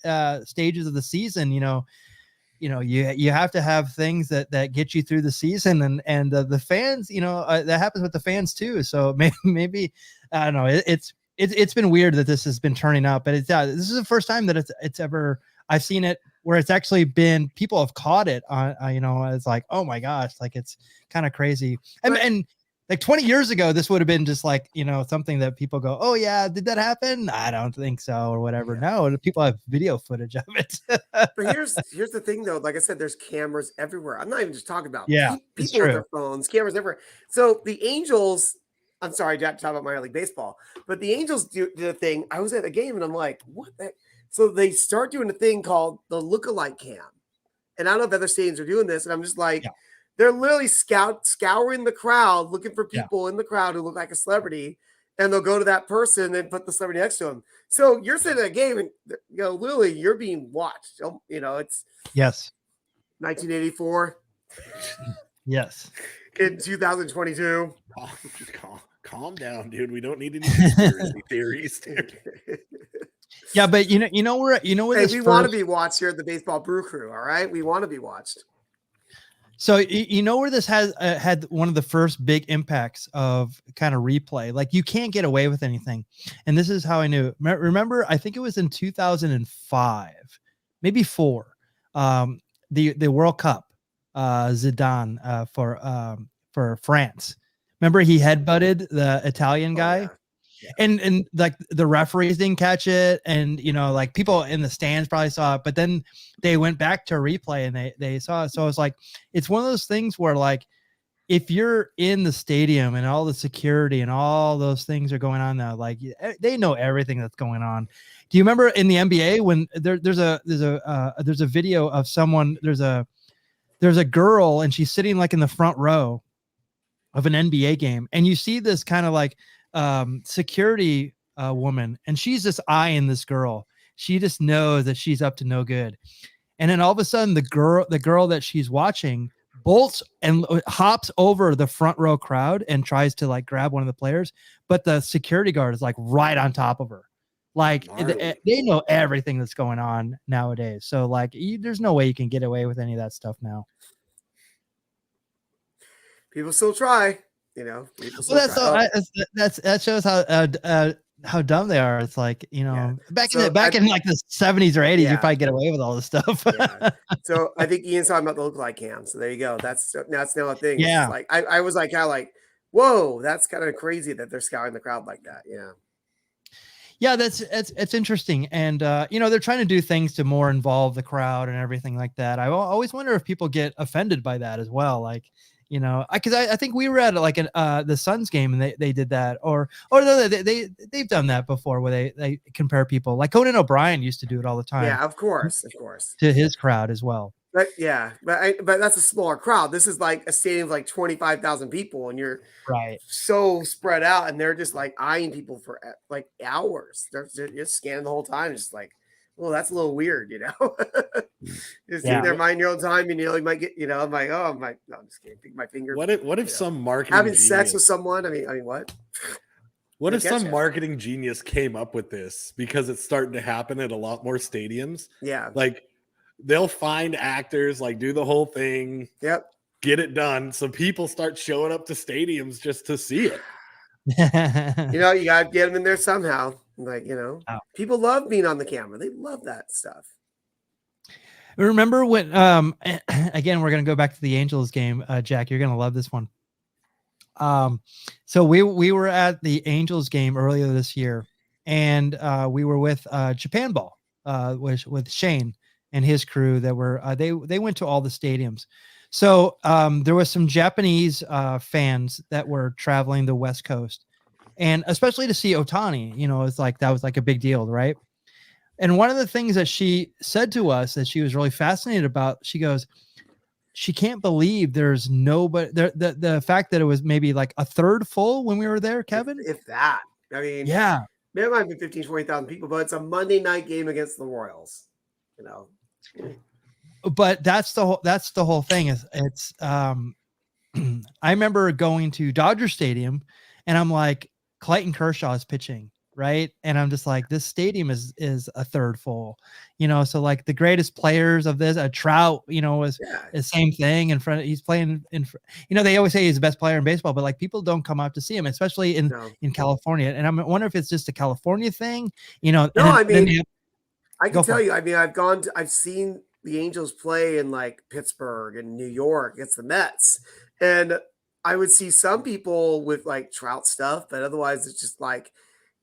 stages of the season, you have to have things that get you through the season, and the fans, that happens with the fans too. So maybe I don't know. It's been weird that this has been turning out, but this is the first time that it's ever, I've seen it where it's actually been, people have caught it on, it's like, oh my gosh, like it's kind of crazy. And like 20 years ago, this would have been just like, something that people go, oh yeah, did that happen? I don't think so, or whatever. Yeah. No, people have video footage of it. But here's the thing though. Like I said, there's cameras everywhere. I'm not even just talking about people with their phones, cameras everywhere. So the Angels, I'm sorry, Jack, talk about minor league baseball, but the Angels did a thing. I was at a game and I'm like, what the? So they start doing a thing called the lookalike cam. And I don't know if other stadiums are doing this. And I'm just like, they're literally scouring the crowd, looking for people in the crowd who look like a celebrity. And they'll go to that person and put the celebrity next to him. So you're sitting at a game and, literally you're being watched. It's 1984. Yes. In 2022. Calm down, dude. We don't need any conspiracy theories. Yeah, but where we want to be watched here at the Baseball Brew Crew. All right, we want to be watched. So where this has had one of the first big impacts of kind of replay. Like you can't get away with anything, and this is how I knew. Remember, I think it was in 2005, maybe 4, the World Cup, Zidane for France. Remember he headbutted the Italian guy. Yeah. And like the referees didn't catch it, and like people in the stands probably saw it, but then they went back to replay and they saw it. So it's like, it's one of those things where like, if you're in the stadium and all the security and all those things are going on now, like they know everything that's going on. Do you remember in the NBA when there's a video of someone, there's a girl and she's sitting like in the front row of an NBA game, and you see this kind of like security woman, and she's just eyeing this girl. She just knows that she's up to no good, and then all of a sudden the girl that she's watching bolts and hops over the front row crowd and tries to like grab one of the players, but the security guard is like right on top of her. Like they know everything that's going on nowadays, so like there's no way you can get away with any of that stuff now. People still try. That shows how dumb they are. It's like, back in like the 70s or 80s, you probably get away with all this stuff. So I think Ian's talking about the lookalike cam. So there you go. That's now a thing. Yeah. It's like I was like, kind of like, whoa, that's kind of crazy that they're scouring the crowd like that. Yeah. Yeah, it's interesting, and they're trying to do things to more involve the crowd and everything like that. I always wonder if people get offended by that as well, like. Because I think we were at like the Suns game and they did that, or no, they've done that before where they compare people. Like Conan O'Brien used to do it all the time. Yeah, of course, to his crowd as well. But but that's a smaller crowd. This is like a stadium of like 25,000 people, and you're so spread out, and they're just like eyeing people for like hours. They're just scanning the whole time, just like. Well, that's a little weird, Just sitting there, mind your own time, and you might get, I'm like, no, I'm just kidding. Pick my finger. What if some marketing having sex with someone? I mean, what? What if some marketing genius came up with this because it's starting to happen at a lot more stadiums? Yeah, like they'll find actors, like do the whole thing. Yep, get it done, so people start showing up to stadiums just to see it. You got to get them in there somehow. Like, people love being on the camera. They love that stuff. Remember when, again, we're going to go back to the Angels game. Jack, you're going to love this one. So we were at the Angels game earlier this year, and we were with Japan Ball, with Shane and his crew that were, they went to all the stadiums. So there was some Japanese fans that were traveling the West Coast, and especially to see Ohtani, it's like that was like a big deal, right? And one of the things that she said to us that she was really fascinated about, she goes, she can't believe there's nobody there. The fact that it was maybe like a third full when we were there, Kevin. If that, I mean, yeah, it might be 15, 20,000 people, but it's a Monday night game against the Royals, But that's the whole thing. It's I remember going to Dodger Stadium, and I'm like, Clayton Kershaw is pitching, right? And I'm just like, this stadium is a third full, so like the greatest players of this, a Trout, is the same thing in front. He's playing they always say he's the best player in baseball, but like people don't come out to see him, especially in California. And I wonder if it's just a California thing, No, I mean, I can tell you, I mean, I've seen the Angels play in like Pittsburgh and New York against the Mets. And I would see some people with like Trout stuff, but otherwise it's just like,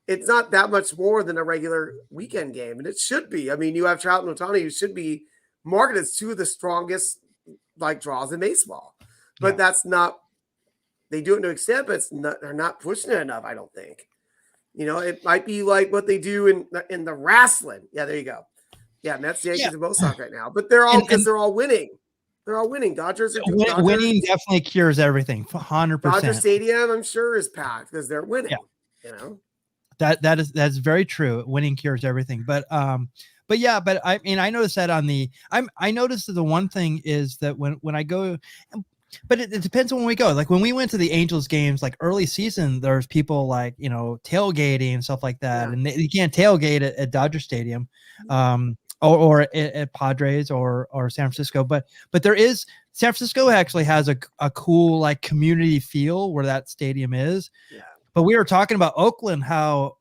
it's not that much more than a regular weekend game. And it should be. I mean, you have Trout and Ohtani, who should be marketed as two of the strongest like draws in baseball, but that's not, they do it to an extent, but they're not pushing it enough. I don't think, it might be like what they do in the wrestling. Yeah, there you go. Yeah, Mets, Yankees, and both suck right now, but they're all because they're all winning. They're all winning. Dodgers winning definitely cures everything. 100%. Dodger Stadium, I'm sure, is packed because they're winning. That's very true. Winning cures everything. But I mean, I noticed that I noticed that the one thing is that when I go, but it depends on when we go. Like when we went to the Angels games, like early season, there's people like, tailgating and stuff like that. Yeah. And you can't tailgate at Dodger Stadium, or at Padres or San Francisco. But there is, San Francisco actually has a cool like community feel where that stadium is. Yeah. But we were talking about Oakland, how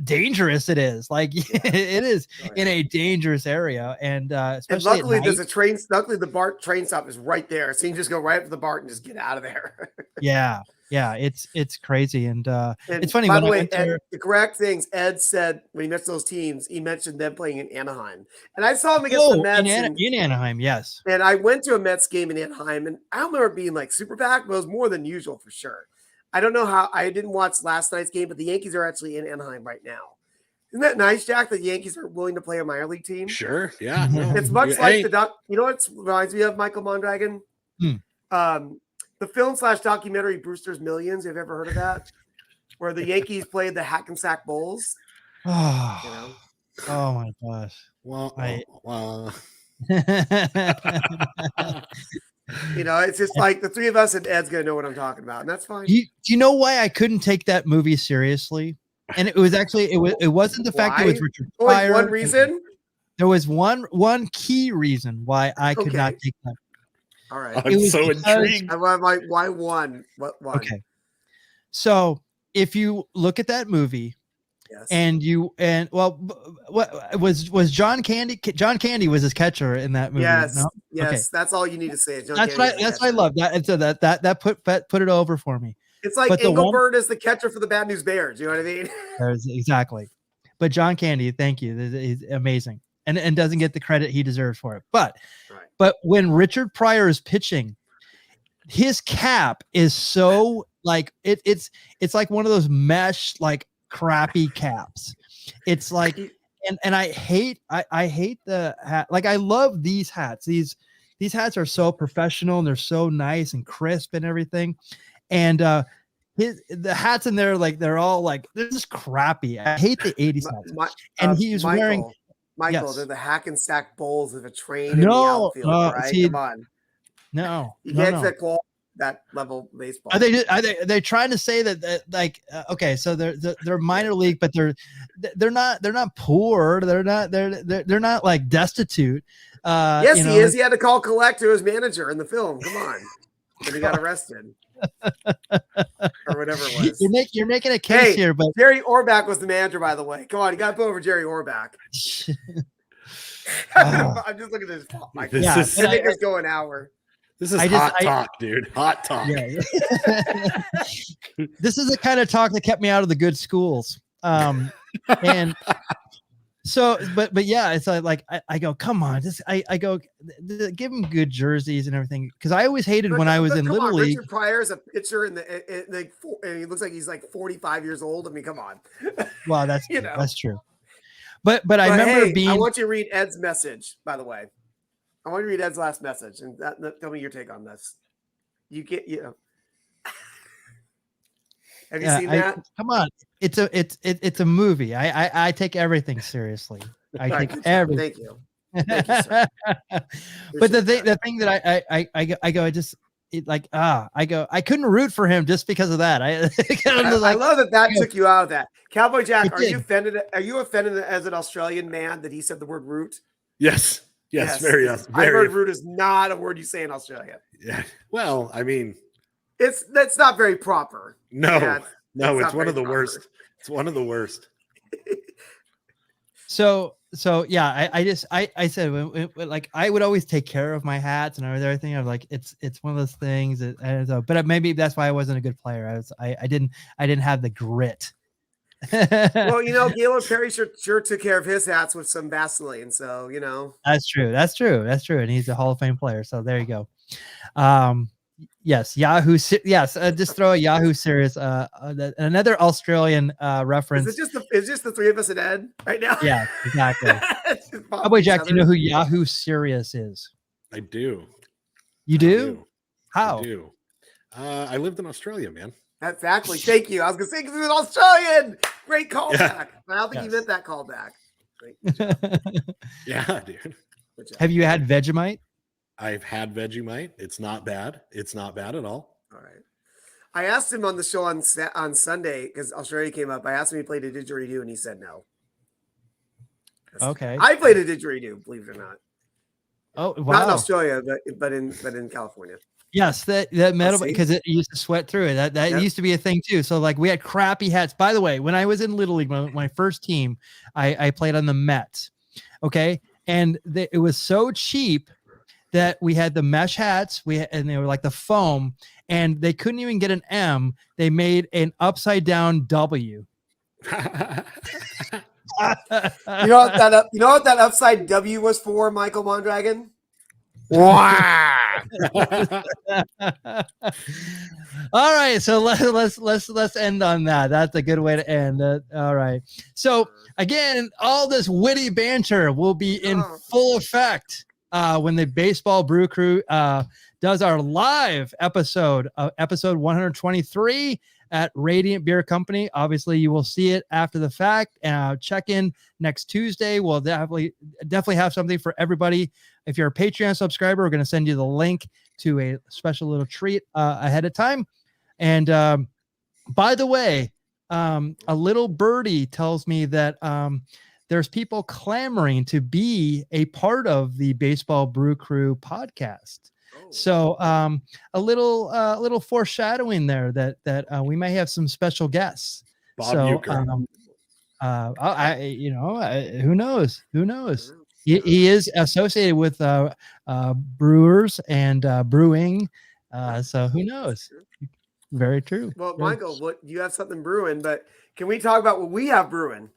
dangerous it is. Like it is in a dangerous area, and especially and luckily there's a train. Luckily the BART train stop is right there, so you can just go right up to the BART and just get out of there. yeah, it's crazy, and it's funny. By the way, the correct things Ed said when he mentioned those teams, he mentioned them playing in Anaheim, and I saw him against the Mets in Anaheim. Yes, and I went to a Mets game in Anaheim, and I don't remember it being like super packed, but it was more than usual for sure. I don't know how. I didn't watch last night's game, but the Yankees are actually in Anaheim right now. Isn't that nice, Jack, that the Yankees are willing to play a minor league team? Sure, yeah. No. It's much like the doc. You know what reminds me of, Michael Mondragon? The film/documentary Brewster's Millions. Have you ever heard of that? Where the Yankees played the Hackensack Bulls. Oh my gosh. Wow. It's just like the three of us and Ed's going to know what I'm talking about, and that's fine. Do you know why I couldn't take that movie seriously? And it was actually, it wasn't the fact that it was Richard Pryor. One reason? There was one key reason why I could not take that. All right. I'm so intrigued. I'm like, why one? What one? Okay. So if you look at that movie, yes. What was John Candy? John Candy was his catcher in that movie. Yes, no? Yes. Okay. That's all you need to say. That's what I love. That and so that put it over for me. It's like Engelbert is the catcher for the Bad News Bears. You know what I mean? Exactly. But John Candy, thank you. He's amazing and doesn't get the credit he deserves for it. But when Richard Pryor is pitching, his cap is so like it's like one of those mesh like crappy caps. It's like and I hate the hat. Like I love these hats. These hats are so professional and they're so nice and crisp and everything. And the hats in there, like they're all like they're just crappy. I hate the 80s hats. And he's wearing they're the Hackensack Bulls of a train in the outfield, right? Come on. No. You can't that level of baseball. Are they trying to say that like okay, so they're minor league, but they're not poor. They're not like destitute. Yes, he is. He had to call collect to his manager in the film. Come on. And he got arrested. Or whatever it was. You're making a case here, but Jerry Orbach was the manager, by the way. Come on, you got to put over Jerry Orbach. I'm just looking at this. I think it's going an hour. This is hot talk, dude. Hot talk. Yeah. This is the kind of talk that kept me out of the good schools. And but yeah, it's like I go, come on, I go, give him good jerseys and everything, because I always hated when I was in Little League. Richard Pryor is a pitcher and he looks like he's like 45 years old. I mean, come on. Well, that's that's true. But I remember I want you to read Ed's message, by the way. I want you to read Ed's last message and tell me your take on this. Have you seen that? Come on, it's a movie. I take everything seriously. I take everything. Thank you. Thank you, sir. But the thing that I go, I couldn't root for him just because of that. I love that took you out of that. Cowboy Jack, are you offended? Are you offended as an Australian man that he said the word root? Yes. Very. I heard root is not a word you say in Australia. Yeah. Well, I mean, that's not very proper. No, it's one of the worst. It's one of the worst. So yeah, I said like I would always take care of my hats and everything. I was like, it's one of those things but maybe that's why I wasn't a good player. I didn't have the grit. Well, Gaylord Perry sure took care of his hats with some Vaseline. So that's true. And he's a Hall of Fame player. So there you go. Yes, Yahoo. Yes, just throw a Yahoo series. Another Australian reference. Is it just the three of us and Ed right now? Yeah, exactly. Cowboy Jack, do you know who Yahoo Serious is? I do. You do? How? I do. I lived in Australia, man. Exactly. Thank you. I was gonna say because he's an Australian. Great callback. Yeah. I don't think he meant that callback. Great. Yeah, dude. Have you had Vegemite? I've had Vegemite. It's not bad. It's not bad at all. All right. I asked him on the show on Sunday because Australia came up. I asked him if he played a didgeridoo, and he said no. Okay. I played a didgeridoo, believe it or not. Oh, wow. Not in Australia, but in California. Yes, that metal, because it used to sweat through it. That used to be a thing too. So like we had crappy hats. By the way, when I was in Little League, my first team, I played on the Mets. Okay, and it was so cheap that we had the mesh hats. And they were like the foam, and they couldn't even get an M. They made an upside down W. You know what that upside W was for, Michael Mondragon? Wow. All right, so let's end on that. That's a good way to end it. All right. So again, all this witty banter will be in full effect when the Baseball Brew Crew does our live episode 123 at Radiant Beer Company. Obviously, you will see it after the fact. Check in next Tuesday. We'll definitely have something for everybody. If you're a Patreon subscriber, we're going to send you the link to a special little treat ahead of time. And by the way, a little birdie tells me that there's people clamoring to be a part of the Baseball Brew Crew podcast. So a little foreshadowing there that we may have some special guests. Bob who knows? He is associated with brewers and brewing. So who knows? Very true. Well, Michael, you have something brewing, but can we talk about what we have brewing?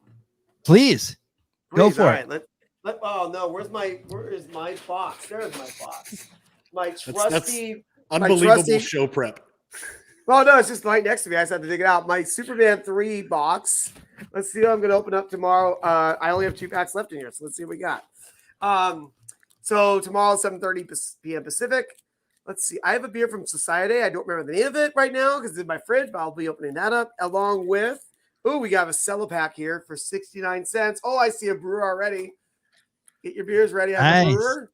Please. Go for it. Oh no, where is my box? There's my box. My trusty, unbelievable show prep. Well, no, it's just right next to me. I just had to dig it out. My Superman 3 box. Let's see what I'm going to open up tomorrow. I only have 2 packs left in here, so let's see what we got. So tomorrow, 7:30 p.m. Pacific. Let's see. I have a beer from Society. I don't remember the name of it right now because it's in my fridge, but I'll be opening that up along with. Oh, we got a cello pack here for 69 cents. Oh, I see a brewer already. Get your beers ready. I have a brewer.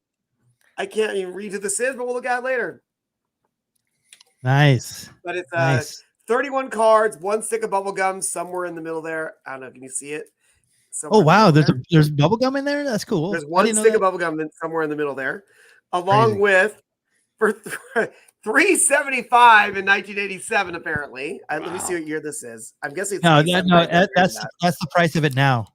I can't even read who this is, but we'll look at it later. Nice. But it's 31 cards, 1 stick of bubble gum somewhere in the middle there. I don't know. Can you see it? Oh, wow. There's bubble gum in there? That's cool. There's 1 stick of bubble gum somewhere in the middle there. Along with, for $3.75 in 1987, apparently. Wow. Let me see what year this is. I'm guessing it's that's the price of it now.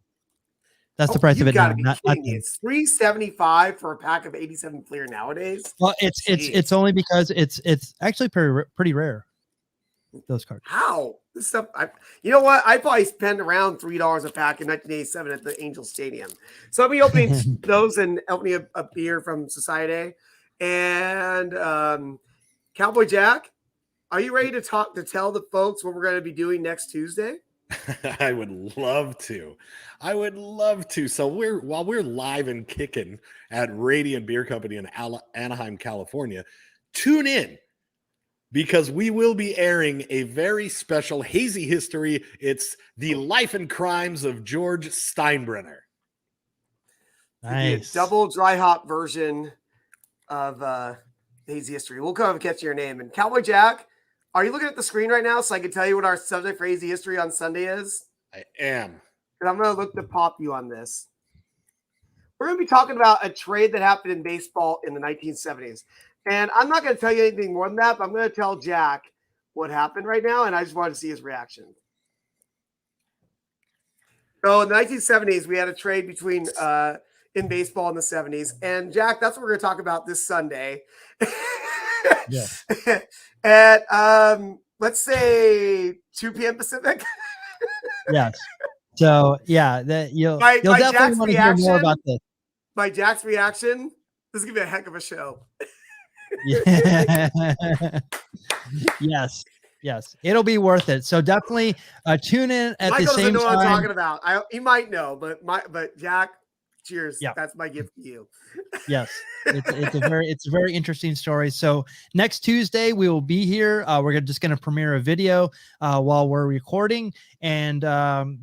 That's the price of it now. It's $3.75 for a pack of 87 clear nowadays. Well, it's only because it's actually pretty rare. those cards. How? This stuff, you know what? I probably spent around $3 a pack in 1987 at the Angel Stadium. So I'll be opening those and opening a beer from Society. And Cowboy Jack, are you ready to tell the folks what we're going to be doing next Tuesday? I would love to. So while we're live and kicking at Radiant Beer Company in Anaheim, California, tune in because we will be airing a very special hazy history. It's the life and crimes of George Steinbrenner. Nice. A double dry hop version of hazy history. We'll come and catch your name. And Cowboy Jack, are you looking at the screen right now so I can tell you what our subject for hazy history on Sunday is? I am. And I'm going to look to pop you on this. We're going to be talking about a trade that happened in baseball in the 1970s. And I'm not going to tell you anything more than that, but I'm going to tell Jack what happened right now, and I just wanted to see his reaction. So in the 1970s, we had a trade between in baseball in the 70s. And Jack, that's what we're going to talk about this Sunday. Yeah. At let's say 2 p.m. Pacific. Yes. So yeah, you'll definitely want to hear more about this. By Jack's reaction, this is gonna be a heck of a show. Yeah. Yes, it'll be worth it. So definitely tune in at Michael the same time. Doesn't know what I'm talking about. He might know, but Jack, cheers. Yeah. That's my gift to you. Yes, it's a very interesting story. So next Tuesday we will be here. We're just going to premiere a video while we're recording, and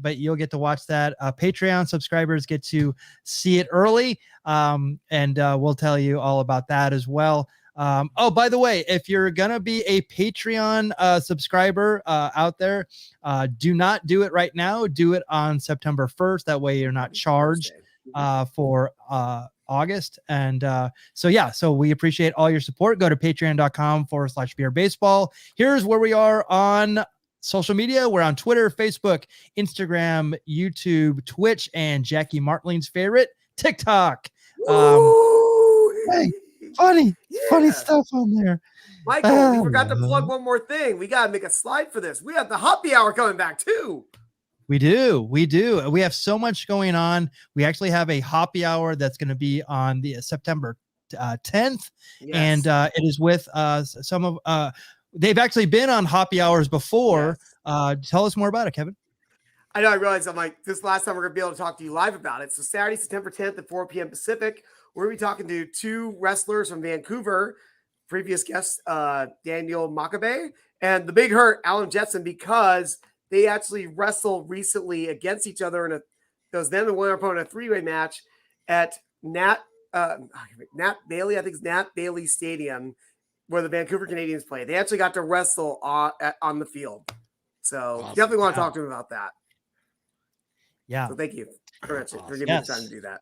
but you'll get to watch that. Patreon subscribers get to see it early, and we'll tell you all about that as well. Oh, by the way, if you're gonna be a Patreon subscriber out there, do not do it right now. Do it on September 1st. That way you're not charged for August. And so we appreciate all your support. Go to patreon.com/beerbaseball. Here's where we are on social media. We're on Twitter, Facebook, Instagram, YouTube, Twitch, and Jackie Martling's favorite, TikTok. Hey, funny stuff on there. Michael, we forgot to plug one more thing. We got to make a slide for this. We have the happy hour coming back too. We do. We have so much going on. We actually have a happy hour that's going to be on the September 10th. Yes. And it is with some of they've actually been on happy hours before. Yes. Tell us more about it, Kevin. I know. I realize I'm like, this last time we're going to be able to talk to you live about it. So Saturday, September 10th at 4 p.m. Pacific, we're going to be talking to two wrestlers from Vancouver, previous guest, Daniel Makabe, and the big hurt, Alan Jetson, because they actually wrestled recently against each other in it was them and one opponent, a three-way match at Nat Bailey, I think it's Nat Bailey Stadium, where the Vancouver Canadians play. They actually got to wrestle on the field. So awesome. Definitely want to talk to him about that. Yeah. So thank you for giving me the time to do that.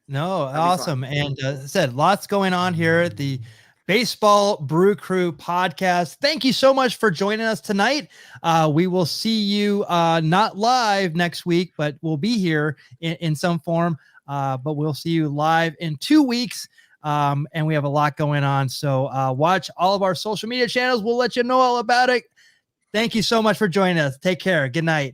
No, awesome. And as I said, lots going on here at the Baseball Brew Crew Podcast. Thank you so much for joining us tonight. We will see you not live next week, but we'll be here in some form. But we'll see you live in 2 weeks. And we have a lot going on. So watch all of our social media channels. We'll let you know all about it. Thank you so much for joining us. Take care. Good night.